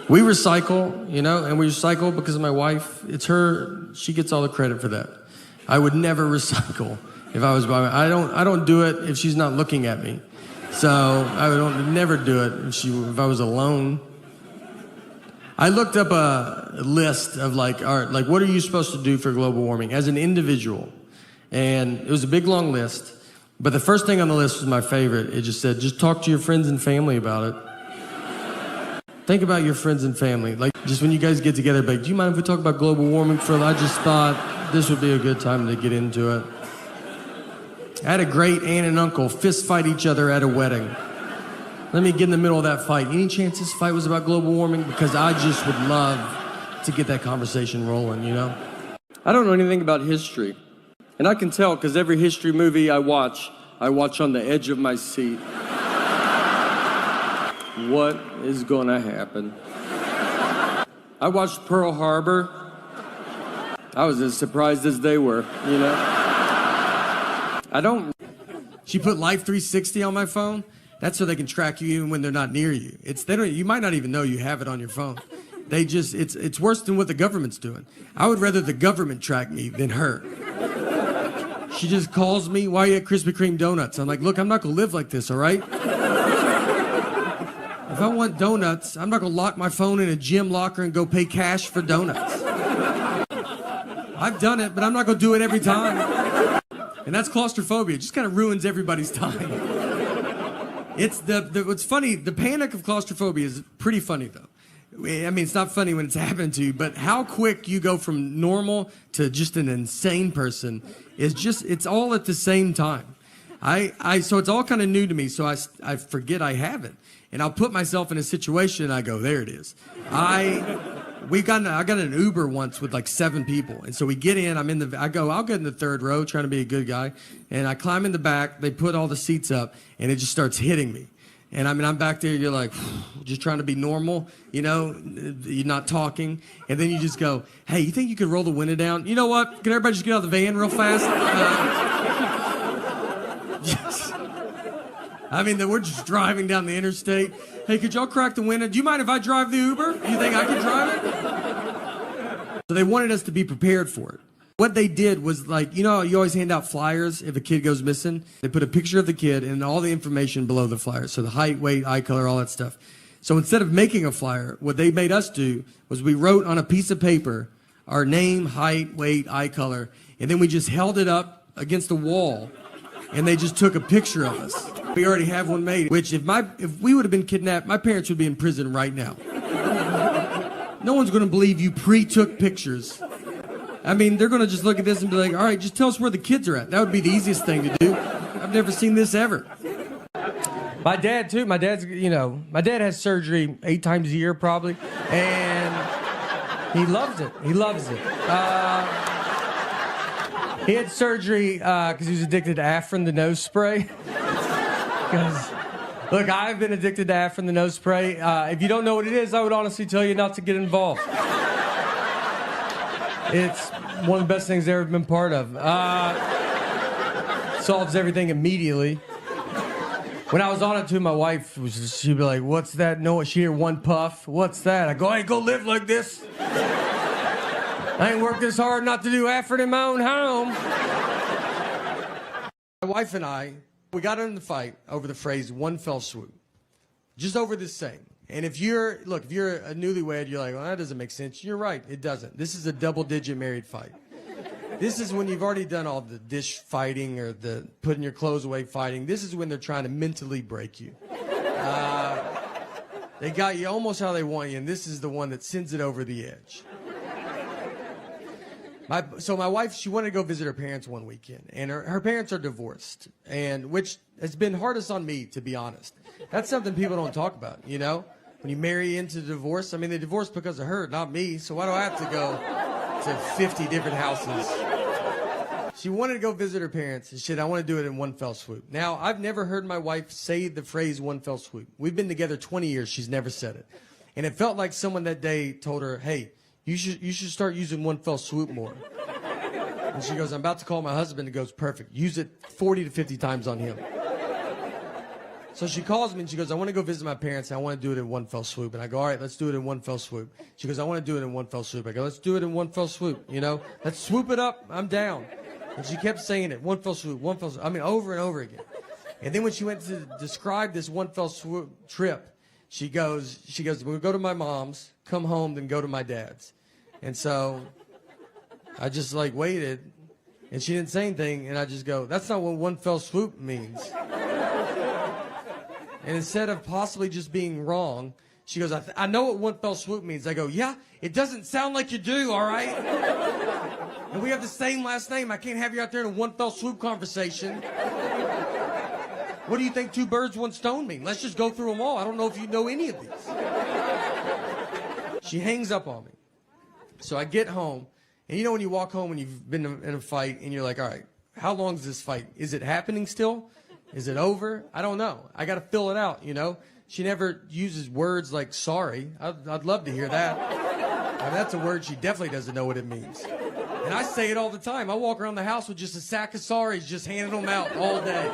We recycle, you know, and we recycle because of my wife. It's her, she gets all the credit for that. I would never recycle if I was by I don't do it if she's not looking at me. So I would never do it if I was alone. I looked up a list of like what are you supposed to do for global warming as an individual? And it was a big long list, but the first thing on the list was my favorite. It just said, just talk to your friends and family about it. Think about your friends and family. Like, just when you guys get together, like, do you mind if we talk about global warming for a while? I just thought this would be a good time to get into it. I had a great aunt and uncle fist fight each other at a wedding. Let me get in the middle of that fight. Any chance this fight was about global warming? Because I just would love to get that conversation rolling, you know? I don't know anything about history. And I can tell because every history movie I watch on the edge of my seat. What is gonna happen? I watched Pearl Harbor. I was as surprised as they were, you know? She put Life 360 on my phone. That's so they can track you even when they're not near you. You might not even know you have it on your phone. It's worse than what the government's doing. I would rather the government track me than her. She just calls me, why are you at Krispy Kreme donuts? I'm like, look, I'm not gonna live like this, all right? If I want donuts, I'm not gonna lock my phone in a gym locker and go pay cash for donuts. I've done it, but I'm not gonna do it every time. And that's claustrophobia. It just kind of ruins everybody's time. It's what's funny, the panic of claustrophobia is pretty funny though. I mean, it's not funny when it's happening to you, but how quick you go from normal to just an insane person it's all at the same time. So it's all kind of new to me, so I forget I have it. And I'll put myself in a situation and I go, there it is. I got an Uber once with like 7 people. And so we get in, I'll get in the third row trying to be a good guy. And I climb in the back, they put all the seats up and it just starts hitting me. And I'm back there, you're like, just trying to be normal, you know, you're not talking. And then you just go, hey, you think you could roll the window down? You know what? Can everybody just get out of the van real fast? Yes. We're just driving down the interstate. Hey, could y'all crack the window? Do you mind if I drive the Uber? You think I can drive it? So they wanted us to be prepared for it. What they did was like, you know, you always hand out flyers if a kid goes missing. They put a picture of the kid and all the information below the flyer. So the height, weight, eye color, all that stuff. So instead of making a flyer, what they made us do was we wrote on a piece of paper our name, height, weight, eye color, and then we just held it up against the wall and they just took a picture of us. We already have one made, which if we would have been kidnapped, my parents would be in prison right now. No one's gonna believe you pre-took pictures. They're gonna just look at this and be like, all right, just tell us where the kids are at. That would be the easiest thing to do. I've never seen this ever. My dad too, my dad has surgery 8 times a year probably, and he loves it, he had surgery because he was addicted to Afrin, the nose spray. Look, I've been addicted to Afrin, the nose spray. If you don't know what it is, I would honestly tell you not to get involved. It's one of the best things I've ever been part of. Solves everything immediately. When I was on it too, my wife, she'd be like, what's that? No, she'd hear one puff. What's that? I go, I ain't gonna live like this. I ain't worked this hard not to do Afrin in my own home. My wife and I, we got in the fight over the phrase one fell swoop. Just over this saying. And if you're a newlywed, you're like, well, that doesn't make sense. You're right, it doesn't. This is a double-digit married fight. This is when you've already done all the dish fighting or the putting your clothes away fighting. This is when they're trying to mentally break you. They got you almost how they want you, and this is the one that sends it over the edge. So my wife, she wanted to go visit her parents one weekend, and her parents are divorced, and which has been hardest on me, to be honest. That's something people don't talk about, you know? When you marry into divorce, I mean, they divorced because of her, not me, so why do I have to go to 50 different houses? She wanted to go visit her parents, and shit, I want to do it in one fell swoop. Now, I've never heard my wife say the phrase one fell swoop. We've been together 20 years, she's never said it. And it felt like someone that day told her, hey, you should start using one fell swoop more. And she goes, I'm about to call my husband. And goes, perfect. Use it 40 to 50 times on him. So she calls me and she goes, I want to go visit my parents. And I want to do it in one fell swoop. And I go, all right, let's do it in one fell swoop. She goes, I want to do it in one fell swoop. I go, let's do it in one fell swoop. You know, let's swoop it up. I'm down. And she kept saying it, one fell swoop, one fell swoop. I mean, over and over again. And then when she went to describe this one fell swoop trip, she goes, we'll go to my mom's, come home, then go to my dad's. And so I just like waited, and she didn't say anything, and I just go, that's not what one fell swoop means. And instead of possibly just being wrong, she goes, I know what one fell swoop means. I go, yeah, it doesn't sound like you do, all right? And we have the same last name. I can't have you out there in a one fell swoop conversation. What do you think two birds, one stone mean? Let's just go through them all. I don't know if you know any of these. She hangs up on me. So I get home, and you know when you walk home when you've been in a fight, and you're like, all right, how long is this fight? Is it happening still? Is it over? I don't know. I got to fill it out, you know? She never uses words like sorry. I'd love to hear that. I mean, that's a word she definitely doesn't know what it means. And I say it all the time. I walk around the house with just a sack of sorries, just handing them out all day.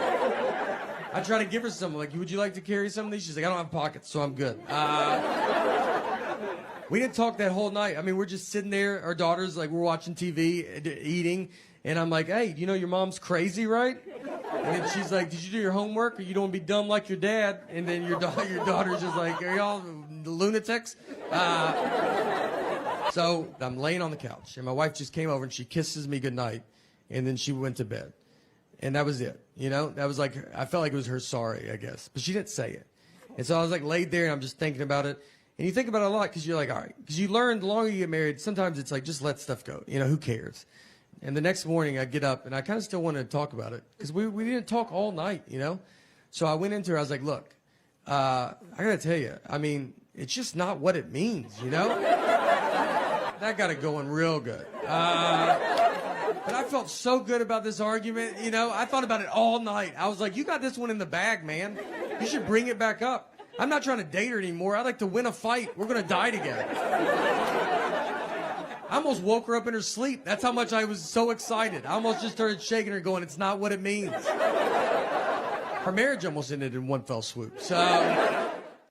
I try to give her some, like, would you like to carry some of these? She's like, I don't have pockets, so I'm good. We didn't talk that whole night. I mean, we're just sitting there, our daughters, like, we're watching TV, eating, and I'm like, hey, you know your mom's crazy, right? And then she's like, did you do your homework, or you don't want to be dumb like your dad? And then your daughter's just like, are y'all lunatics? So I'm laying on the couch, and my wife just came over, and she kisses me goodnight, and then she went to bed. And that was it, you know? That was like, I felt like it was her sorry, I guess. But she didn't say it. And so I was like laid there, and I'm just thinking about it. And you think about it a lot because you're like, all right. Because you learn the longer you get married, sometimes it's like, just let stuff go. You know, who cares? And the next morning I get up, and I kind of still wanted to talk about it because we didn't talk all night, you know? So I went into her, I was like, look, I got to tell you, I mean, it's just not what it means, you know? That got it going real good. But I felt so good about this argument, you know? I thought about it all night. I was like, you got this one in the bag, man. You should bring it back up. I'm not trying to date her anymore. I'd like to win a fight. We're going to die together. I almost woke her up in her sleep. That's how much I was so excited. I almost just started shaking her going, it's not what it means. Her marriage almost ended in one fell swoop. So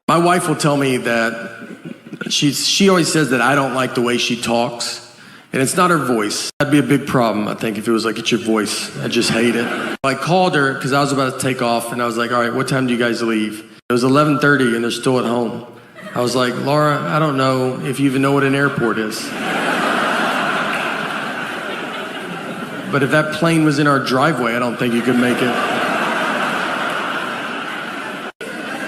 my wife will tell me that she always says that I don't like the way she talks. And it's not her voice. That'd be a big problem, I think, if it was like, it's your voice. I just hate it. I called her because I was about to take off, and I was like, all right, what time do you guys leave? It was 11:30, and they're still at home. I was like, Laura, I don't know if you even know what an airport is. But if that plane was in our driveway, I don't think you could make it.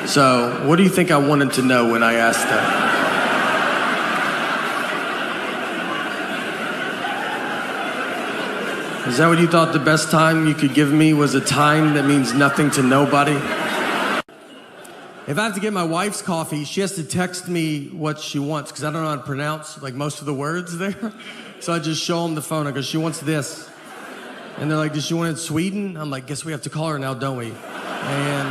So, what do you think I wanted to know when I asked that? Is that what you thought the best time you could give me was a time that means nothing to nobody? If I have to get my wife's coffee, she has to text me what she wants because I don't know how to pronounce like most of the words there. So I just show them the phone. I go, she wants this. And they're like, does she want it in Sweden? I'm like, guess we have to call her now, don't we? And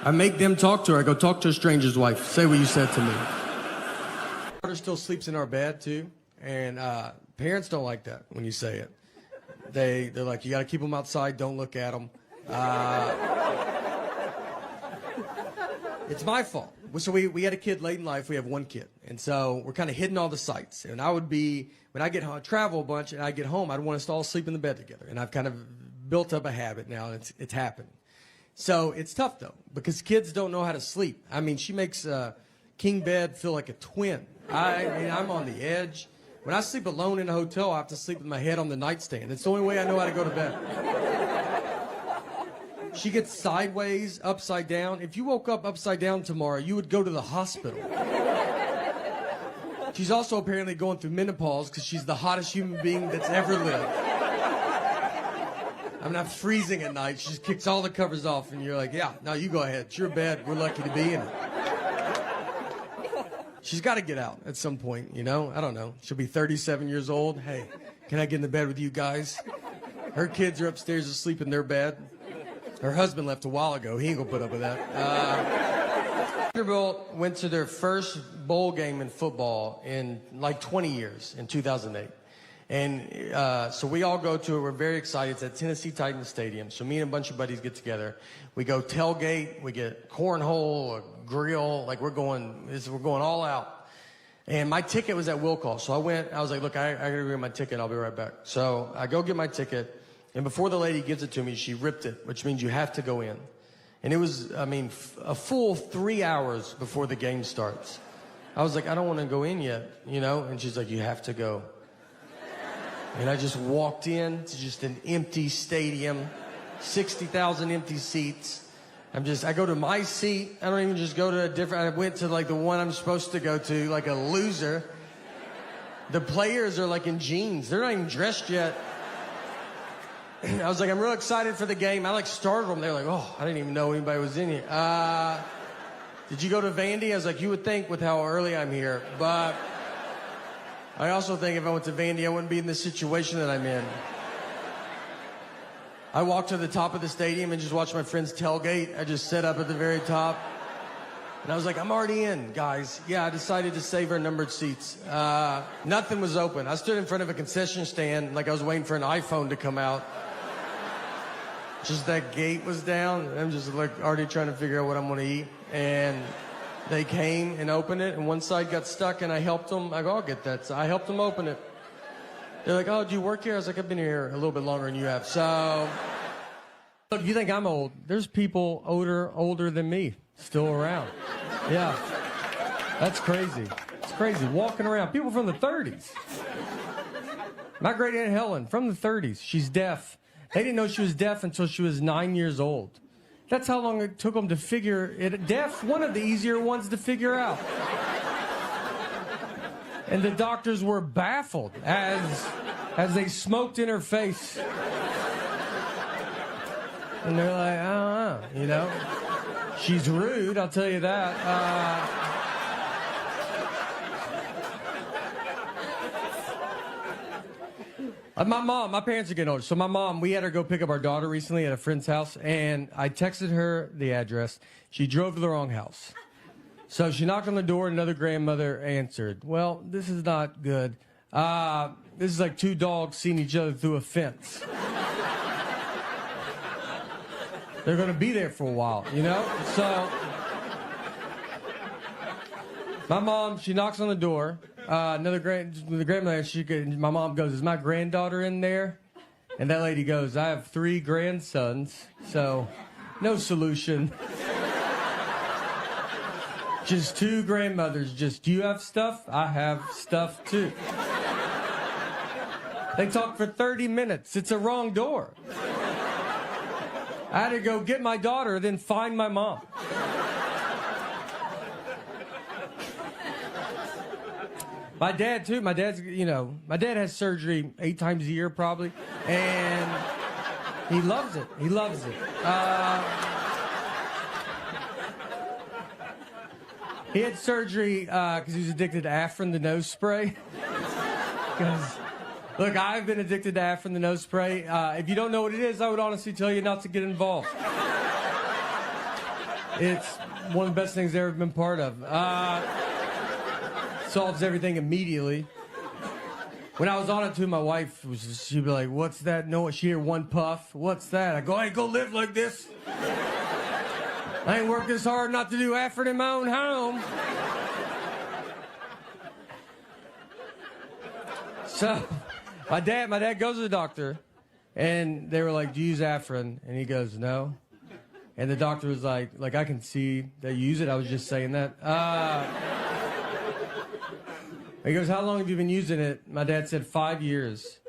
I make them talk to her. I go, talk to a stranger's wife. Say what you said to me. My daughter still sleeps in our bed too. And parents don't like that when you say it. They're like, you got to keep them outside. Don't look at them. It's my fault. So we had a kid late in life. We have one kid. And so we're kind of hitting all the sites. And I would be, when I get home, I travel a bunch, and I get home, I'd want us to all sleep in the bed together. And I've kind of built up a habit now, and it's happening. So it's tough, though, because kids don't know how to sleep. I mean, she makes king bed feel like a twin. I mean, I'm on the edge. When I sleep alone in a hotel, I have to sleep with my head on the nightstand. It's the only way I know how to go to bed. She gets sideways, upside down. If you woke up upside down tomorrow, you would go to the hospital. She's also apparently going through menopause because she's the hottest human being that's ever lived. I'm not freezing at night. She just kicks all the covers off, and you're like, yeah, no, you go ahead. It's your bed. We're lucky to be in it. She's got to get out at some point, you know? I don't know. She'll be 37 years old. Hey, can I get in the bed with you guys? Her kids are upstairs asleep in their bed. Her husband left a while ago. He ain't gonna put up with that. Vanderbilt went to their first bowl game in football in like 20 years, in 2008. And so we all go to it. We're very excited. It's at Tennessee Titans Stadium. So me and a bunch of buddies get together. We go tailgate. We get cornhole, a grill. Like we're going all out. And my ticket was at will call. So I was like, look, I got to get my ticket. I'll be right back. So I go get my ticket. And before the lady gives it to me, she ripped it, which means you have to go in. And it was, I mean, a full 3 hours before the game starts. I was like, I don't want to go in yet, you know? And she's like, you have to go. And I just walked in to just an empty stadium, 60,000 empty seats. I go to my seat. I don't even just go to a different, I went to like the one I'm supposed to go to, like a loser. The players are like in jeans. They're not even dressed yet. I was like, I'm real excited for the game. I like startled them. They're like, oh, I didn't even know anybody was in here. Did you go to Vandy? I was like, you would think with how early I'm here. But I also think if I went to Vandy, I wouldn't be in the situation that I'm in. I walked to the top of the stadium and just watched my friends tailgate. I just sat up at the very top. And I was like, I'm already in, guys. Yeah, I decided to save our numbered seats. Nothing was open. I stood in front of a concession stand like I was waiting for an iPhone to come out. Just that gate was down. I'm just like already trying to figure out what I'm going to eat. And they came and opened it, and one side got stuck, and I helped them. I go, I'll get that. So I helped them open it. They're like, oh, do you work here? I was like, I've been here a little bit longer than you have. So, look, you think I'm old? There's people older than me still around. Yeah. That's crazy. It's crazy. Walking around. People from the 30s. My great Aunt Helen, from the 30s. She's deaf. They didn't know she was deaf until she was 9 years old. That's how long it took them to figure it. Deaf, one of the easier ones to figure out. And the doctors were baffled as they smoked in her face. And they're like, I don't know, you know. She's rude, I'll tell you that. My parents are getting older. So my mom, we had her go pick up our daughter recently at a friend's house, and I texted her the address. She drove to the wrong house. So she knocked on the door, and another grandmother answered. Well, this is not good. This is like two dogs seeing each other through a fence. They're going to be there for a while, you know? So my mom, she knocks on the door. The grandmother, my mom goes, is my granddaughter in there? And that lady goes, I have 3 grandsons, so no solution. Just 2 grandmothers, just, do you have stuff? I have stuff too. They talked for 30 minutes. It's a wrong door. I had to go get my daughter, then find my mom. My dad, too. My dad has surgery 8 times a year, probably. And he loves it. He loves it. He had surgery because he was addicted to Afrin, the nose spray. Because, look, I've been addicted to Afrin, the nose spray. If you don't know what it is, I would honestly tell you not to get involved. It's one of the best things I've ever been part of. Solves everything immediately. When I was on it too, my wife she'd be like, what's that? No, she hear one puff. What's that? I go, I ain't gonna live like this. I ain't worked this hard not to do effort in my own home. So my dad goes to the doctor, and they were like, do you use Afrin? And he goes, no. And the doctor was like, I can see that you use it. I was just saying that. He goes, how long have you been using it? My dad said 5 years.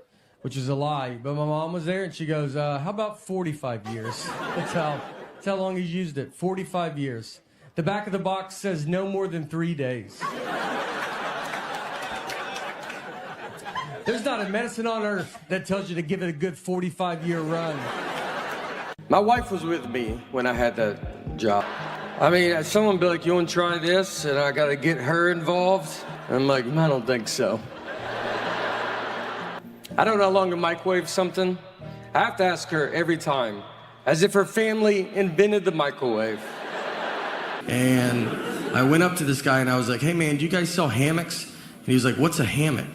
which is a lie. But my mom was there, and she goes, how about 45 years? That's how long he's used it, 45 years. The back of the box says no more than 3 days. There's not a medicine on earth that tells you to give it a good 45-year run. My wife was with me when I had that job. I mean, someone be like, you want to try this? And I got to get her involved. And I'm like, I don't think so. I don't know how long to microwave something. I have to ask her every time, as if her family invented the microwave. And I went up to this guy and I was like, hey man, do you guys sell hammocks? And he was like, what's a hammock?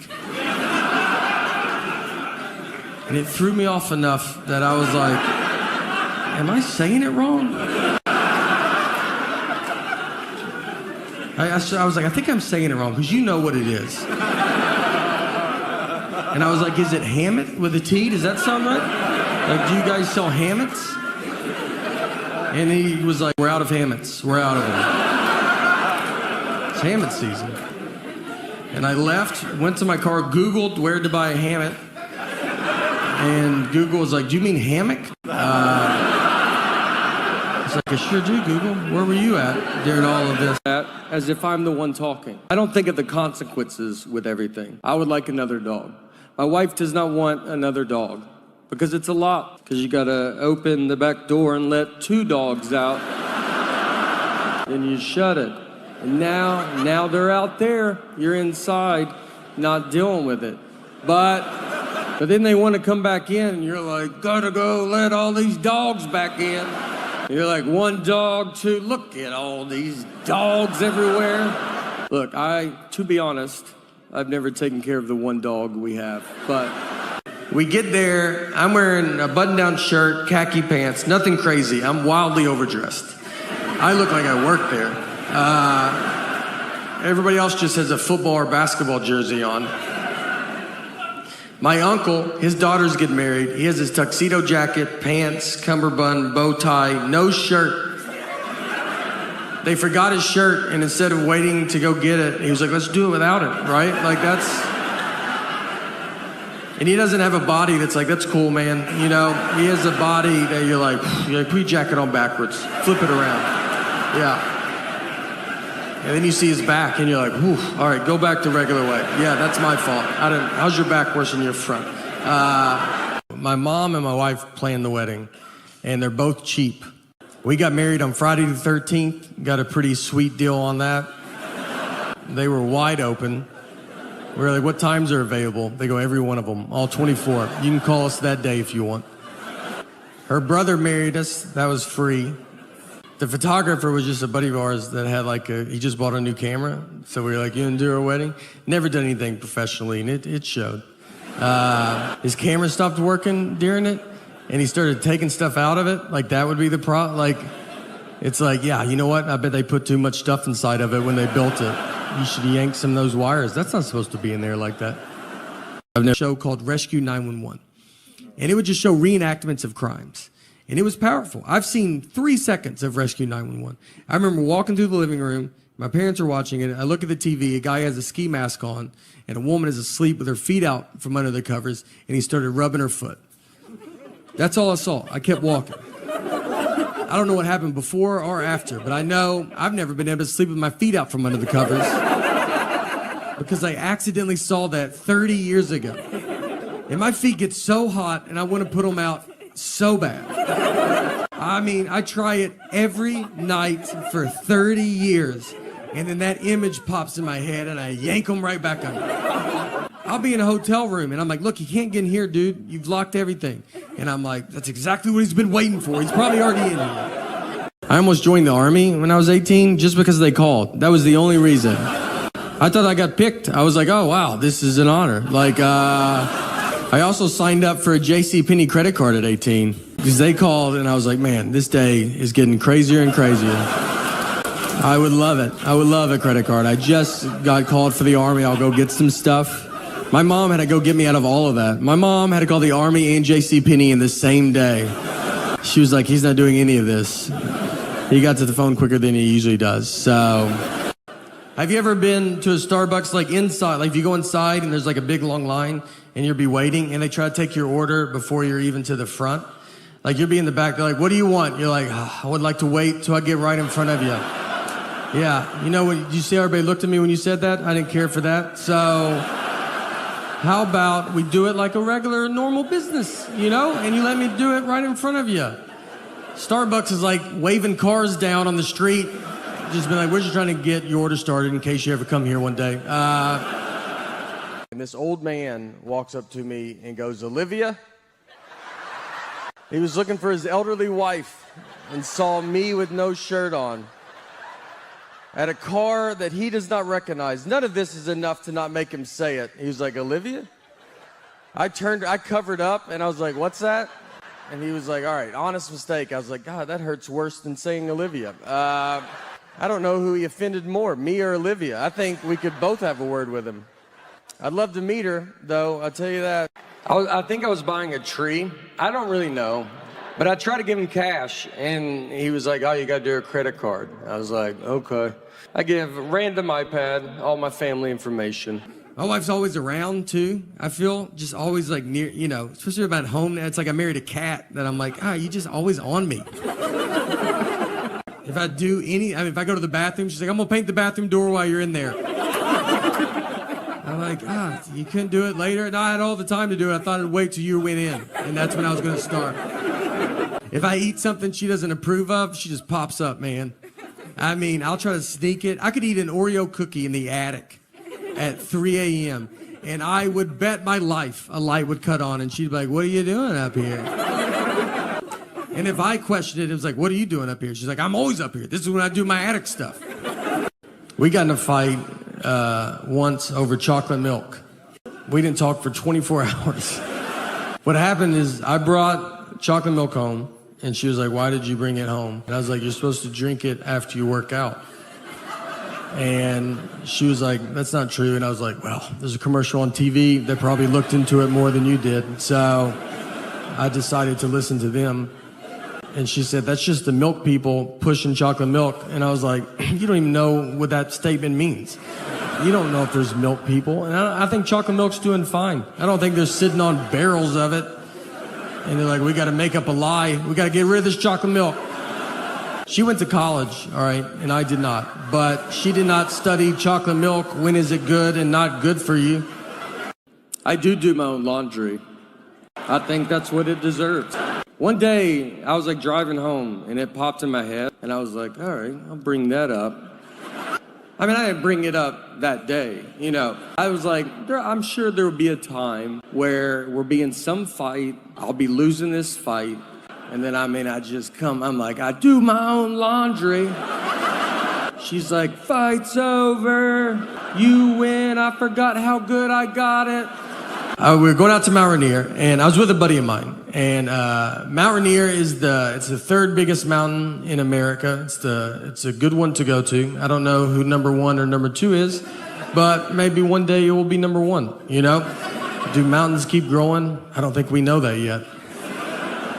And it threw me off enough that I was like, am I saying it wrong? I was like, I think I'm saying it wrong, because you know what it is. And I was like, is it hammock with a T? Does that sound right? Like, do you guys sell hammocks? And he was like, we're out of hammocks. We're out of them. It's hammock season. And I left, went to my car, Googled where to buy a hammock. And Google was like, do you mean hammock? I was like, I sure do, Google. Where were you at during all of this? As if I'm the one talking. I don't think of the consequences with everything. I would like another dog. My wife does not want another dog because it's a lot. Because you gotta open the back door and let 2 dogs out. Then you shut it. And now they're out there. You're inside, not dealing with it. But then they want to come back in, and you're like, gotta go let all these dogs back in. You're like, 1 dog, 2, look at all these dogs everywhere. Look, to be honest, I've never taken care of the 1 dog we have. But we get there, I'm wearing a button-down shirt, khaki pants, nothing crazy. I'm wildly overdressed. I look like I work there. Everybody else just has a football or basketball jersey on. My uncle, his daughters get married. He has his tuxedo jacket, pants, cummerbund, bow tie, no shirt. They forgot his shirt, and instead of waiting to go get it, he was like, let's do it without it, right? Like, that's... And he doesn't have a body that's like, that's cool, man. You know, he has a body that you're like, put your jacket on backwards, flip it around. Yeah. And then you see his back, and you're like, whew, all right, go back the regular way. Yeah, that's my fault. How's your back worse than your front? My mom and my wife planned the wedding, and they're both cheap. We got married on Friday the 13th, got a pretty sweet deal on that. They were wide open. We were like, what times are available? They go, every one of them, all 24. You can call us that day if you want. Her brother married us. That was free. The photographer was just a buddy of ours that had he just bought a new camera. So we were like, you gonna do our wedding? Never done anything professionally, and it showed. His camera stopped working during it, and he started taking stuff out of it. Like, that would be the it's like, yeah, you know what? I bet they put too much stuff inside of it when they built it. You should yank some of those wires. That's not supposed to be in there like that. I have a show called Rescue 911, and it would just show reenactments of crimes. And it was powerful. I've seen 3 seconds of Rescue 911. I remember walking through the living room. My parents are watching it. I look at the TV. A guy has a ski mask on, and a woman is asleep with her feet out from under the covers, and he started rubbing her foot. That's all I saw. I kept walking. I don't know what happened before or after, but I know I've never been able to sleep with my feet out from under the covers because I accidentally saw that 30 years ago. And my feet get so hot, and I want to put them out so bad. I mean, I try it every night for 30 years, and then that image pops in my head, and I yank them right back under. I'll be in a hotel room, and I'm like, look, you can't get in here, dude. You've locked everything. And I'm like, that's exactly what he's been waiting for. He's probably already in here. I almost joined the Army when I was 18 just because they called. That was the only reason. I thought I got picked. I was like, oh, wow, this is an honor. I also signed up for a JCPenney credit card at 18 because they called, and I was like, man, this day is getting crazier and crazier. I would love it. I would love a credit card. I just got called for the Army. I'll go get some stuff. My mom had to go get me out of all of that. My mom had to call the Army and JCPenney in the same day. She was like, he's not doing any of this. He got to the phone quicker than he usually does. So, have you ever been to a Starbucks inside? If you go inside and there's a big long line, and you'll be waiting, and they try to take your order before you're even to the front. Like, you'll be in the back, they're like, what do you want? You're like, oh, I would like to wait till I get right in front of you. Yeah, you know what, did you see everybody looked at me when you said that? I didn't care for that. So how about we do it like a regular, normal business, you know? And you let me do it right in front of you. Starbucks is like waving cars down on the street. Just been like, we're just trying to get your order started in case you ever come here one day. And this old man walks up to me and goes, Olivia? He was looking for his elderly wife and saw me with no shirt on at a car that he does not recognize. None of this is enough to not make him say it. He was like, Olivia? I covered up, and I was like, what's that? And he was like, all right, honest mistake. I was like, God, that hurts worse than saying Olivia. I don't know who he offended more, me or Olivia. I think we could both have a word with him. I'd love to meet her, though, I'll tell you that. I think I was buying a tree. I don't really know. But I tried to give him cash, and he was like, oh, you got to do a credit card. I was like, okay. I give a random iPad, all my family information. My wife's always around, too. I feel just always, like, near, you know, especially about home. It's like I married a cat that I'm like, you just always on me. If I do if I go to the bathroom, she's like, I'm going to paint the bathroom door while you're in there. I'm like, you couldn't do it later? No, I had all the time to do it. I thought I'd wait till you went in, and that's when I was going to start. If I eat something she doesn't approve of, she just pops up, man. I mean, I'll try to sneak it. I could eat an Oreo cookie in the attic at 3 a.m., and I would bet my life a light would cut on, and she'd be like, what are you doing up here? And if I questioned it, it was like, what are you doing up here? She's like, I'm always up here. This is when I do my attic stuff. We got in a fight once over chocolate milk. We didn't talk for 24 hours. What happened is I brought chocolate milk home, and she was like, why did you bring it home? And I was like, you're supposed to drink it after you work out. And she was like, that's not true. And I was like, well, there's a commercial on TV. They probably looked into it more than you did. So I decided to listen to them. And she said, that's just the milk people pushing chocolate milk. And I was like, you don't even know what that statement means. You don't know if there's milk people. And I think chocolate milk's doing fine. I don't think they're sitting on barrels of it. And they're like, we got to make up a lie. We got to get rid of this chocolate milk. She went to college, all right, and I did not. But she did not study chocolate milk. When is it good and not good for you? I do my own laundry. I think that's what it deserves. One day, I was like driving home, and it popped in my head. And I was like, all right, I'll bring that up. I mean, I didn't bring it up that day, you know. I was like, I'm sure there will be a time where we'll be in some fight. I'll be losing this fight. And then, I just come. I'm like, I do my own laundry. She's like, fight's over. You win. I forgot how good I got it. We were going out to Mount Rainier, and I was with a buddy of mine. And Mount Rainier is it's the third biggest mountain in America. It's a good one to go to. I don't know who number 1 or number 2 is, but maybe one day it will be number 1, you know? Do mountains keep growing? I don't think we know that yet.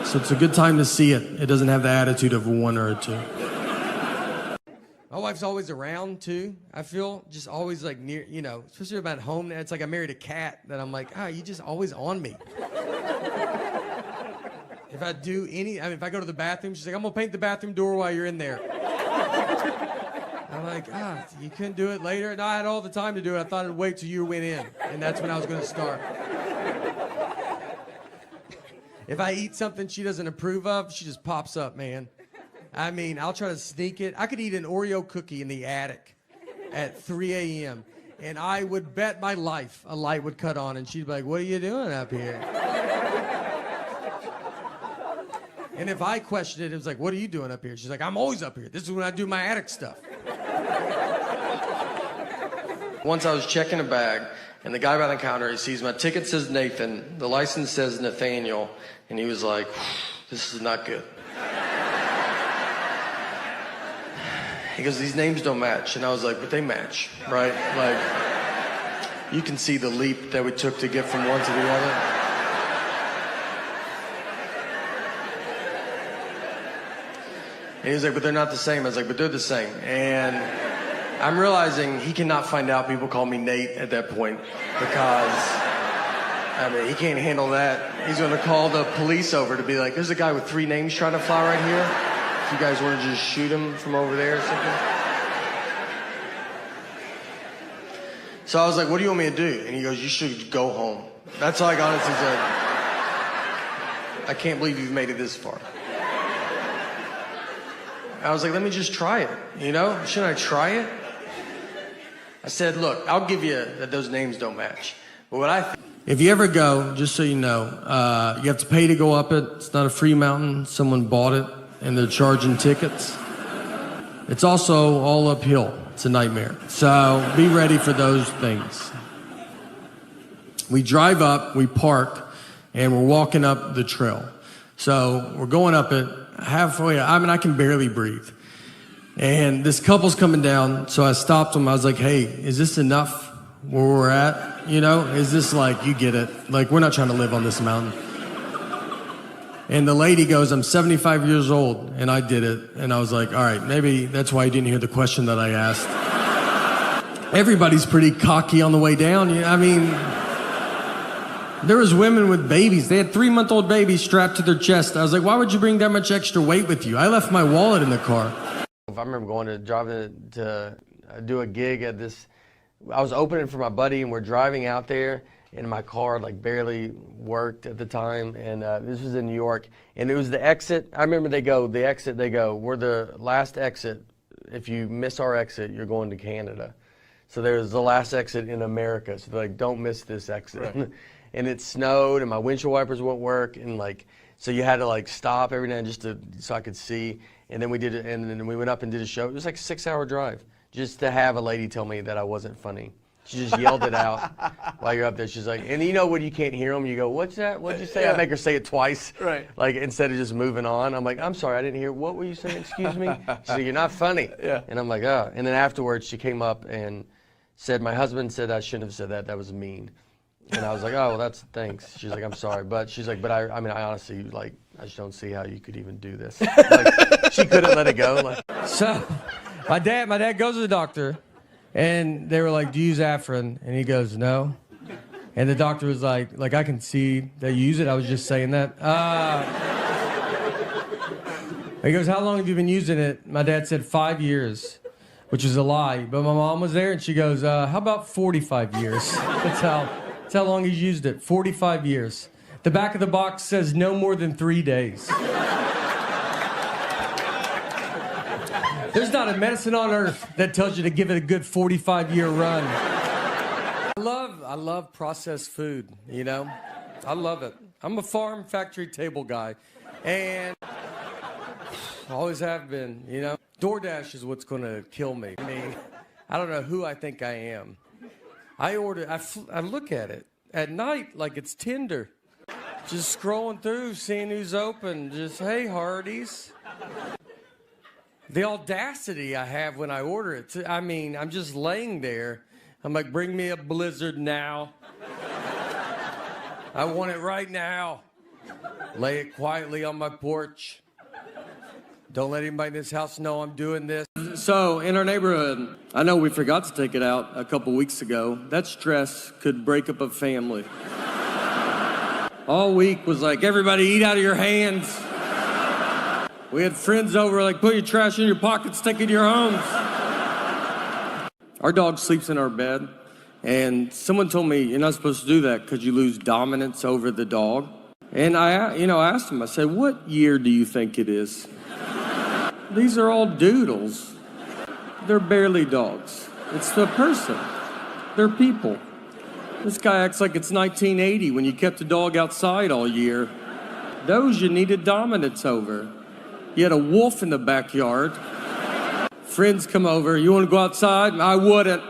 So it's a good time to see it. It doesn't have the attitude of a 1 or a 2. My wife's always around, too. I feel just always like near, you know, especially about home. It's like I married a cat that I'm like, you just always on me. If I if I go to the bathroom, she's like, I'm going to paint the bathroom door while you're in there. I'm like, you couldn't do it later? No, I had all the time to do it. I thought I'd wait till you went in, and that's when I was going to start. If I eat something she doesn't approve of, she just pops up, man. I mean, I'll try to sneak it. I could eat an Oreo cookie in the attic at 3 a.m., and I would bet my life a light would cut on, and she'd be like, what are you doing up here? And if I questioned it, it was like, what are you doing up here? She's like, I'm always up here. This is when I do my attic stuff. Once I was checking a bag, and the guy by the counter, he sees my ticket says Nathan, the license says Nathaniel, and he was like, this is not good. He goes, these names don't match. And I was like, but they match, right? Like, you can see the leap that we took to get from one to the other. And he was like, but they're not the same. I was like, but they're the same. And I'm realizing he cannot find out people call me Nate at that point, because I mean, he can't handle that. He's gonna call the police over to be like, there's a guy with 3 names trying to fly right here. If you guys want to just shoot him from over there or something. So I was like, what do you want me to do? And he goes, you should go home. That's all I honestly said. I can't believe you've made it this far. I was like, let me just try it, you know? Shouldn't I try it? I said, look, I'll give you that those names don't match. But what if you ever go, just so you know, you have to pay to go up it. It's not a free mountain. Someone bought it, and they're charging tickets. It's also all uphill. It's a nightmare. So be ready for those things. We drive up, we park, and we're walking up the trail. So we're going up it halfway. I mean, I can barely breathe. And this couple's coming down, so I stopped them. I was like, hey, is this enough where we're at? You know, is this like, you get it. Like, we're not trying to live on this mountain. And the lady goes, I'm 75 years old, and I did it. And I was like, all right, maybe that's why you didn't hear the question that I asked. Everybody's pretty cocky on the way down. I mean, there was women with babies. They had 3-month-old babies strapped to their chest. I was like, why would you bring that much extra weight with you? I left my wallet in the car. I remember driving to do a gig at this. I was opening for my buddy, and we're driving out there, and my car like barely worked at the time. And this was in New York, and it was the exit. I remember they go, we're the last exit. If you miss our exit, you're going to Canada. So there's the last exit in America. So they're like, don't miss this exit. Right. And it snowed, and my windshield wipers wouldn't work, and like, so you had to like stop every now and so I could see. And then we did it, and then we went up and did a show. It was like a 6-hour drive just to have a lady tell me that I wasn't funny. She just yelled it out while you're up there. She's like, and you know when you can't hear them, you go, what's that? What'd you say? Yeah. I make her say it twice. Right. Like instead of just moving on. I'm like, I'm sorry, I didn't hear. What were you saying? Excuse me? She's like, you're not funny. Yeah. And I'm like, oh. And then afterwards, she came up and said, my husband said I shouldn't have said that. That was mean. And I was like, oh, well, that's thanks. She's like, I'm sorry. But she's like, but I mean, I honestly, like, I just don't see how you could even do this. Like, she couldn't let it go. Like. So my dad goes to the doctor, and they were like, do you use Afrin? And he goes, no. And the doctor was like, I can see that you use it. I was just saying that. He goes, how long have you been using it? My dad said 5 years, which is a lie. But my mom was there, and she goes, how about 45 years? That's how long he's used it, 45 years. The back of the box says no more than 3 days. There's not a medicine on earth that tells you to give it a good 45-year run. I love processed food, you know? I love it. I'm a farm factory table guy, and always have been, you know? DoorDash is what's gonna kill me. I mean, I don't know who I think I am. I look at it at night like it's Tinder. Just scrolling through, seeing who's open. Just, hey, Hardee's. The audacity I have when I order it. I mean, I'm just laying there. I'm like, bring me a Blizzard now. I want it right now. Lay it quietly on my porch. Don't let anybody in this house know I'm doing this. So, in our neighborhood, I know we forgot to take it out a couple weeks ago. That stress could break up a family. All week was like, everybody eat out of your hands. We had friends over, like, put your trash in your pockets, take it to your homes. Our dog sleeps in our bed, and someone told me, you're not supposed to do that because you lose dominance over the dog. And I asked him, I said, what year do you think it is? These are all doodles. They're barely dogs. It's the person. They're people. This guy acts like it's 1980 when you kept the dog outside all year. Those you needed dominance over. You had a wolf in the backyard. Friends come over. You want to go outside? I wouldn't.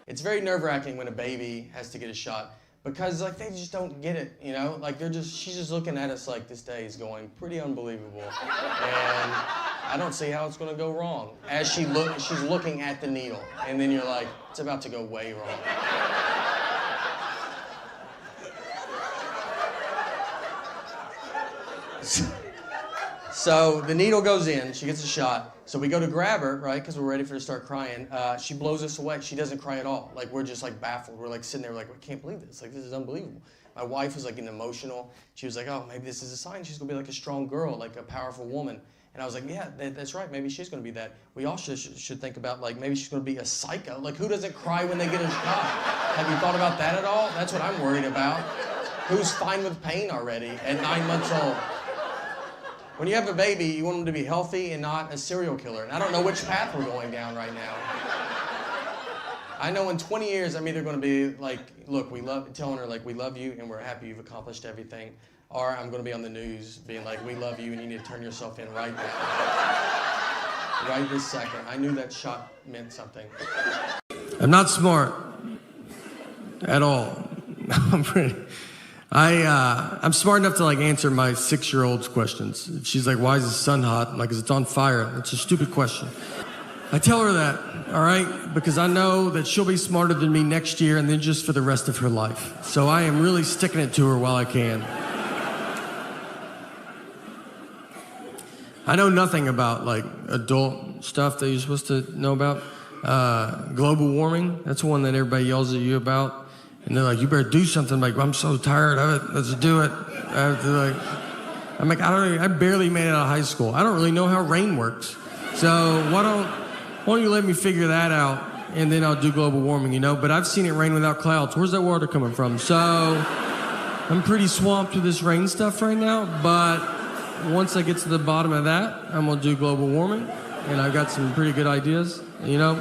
It's very nerve-wracking when a baby has to get a shot because like they just don't get it, you know? Like she's just looking at us like this day is going pretty unbelievable. And I don't see how it's gonna go wrong. As she's looking at the needle, and then you're like, it's about to go way wrong. So the needle goes in, she gets a shot, So we go to grab her, right, because we're ready for her to start crying. She blows us away. She doesn't cry at all. Like, we're just, like, baffled. We're, like, sitting there, like, I can't believe this. Like, this is unbelievable. My wife was, like, getting emotional. She was like, oh, maybe this is a sign she's going to be, like, a strong girl, like a powerful woman. And I was like, yeah, that's right. Maybe she's going to be that. We all should think about, like, maybe she's going to be a psycho. Like, who doesn't cry when they get a shot? Have you thought about that at all? That's what I'm worried about. Who's fine with pain already at 9 months old? When you have a baby, you want them to be healthy and not a serial killer. And I don't know which path we're going down right now. I know in 20 years, I'm either going to be like, look, telling her, like, we love you and we're happy you've accomplished everything. Or I'm going to be on the news being like, we love you and you need to turn yourself in right now. Right this second. I knew that shot meant something. I'm not smart at all. I'm smart enough to, like, answer my 6-year-old's questions. She's like, why is the sun hot? I'm like, 'cause it's on fire. It's a stupid question. I tell her that, all right? Because I know that she'll be smarter than me next year and then just for the rest of her life. So I am really sticking it to her while I can. I know nothing about, like, adult stuff that you're supposed to know about. Global warming, that's one that everybody yells at you about. And they're like, you better do something. I'm like, I'm so tired of it. Let's do it. I'm like, I barely made it out of high school. I don't really know how rain works. So why don't you let me figure that out, and then I'll do global warming, you know? But I've seen it rain without clouds. Where's that water coming from? So I'm pretty swamped with this rain stuff right now, but once I get to the bottom of that, I'm gonna do global warming, and I've got some pretty good ideas, you know?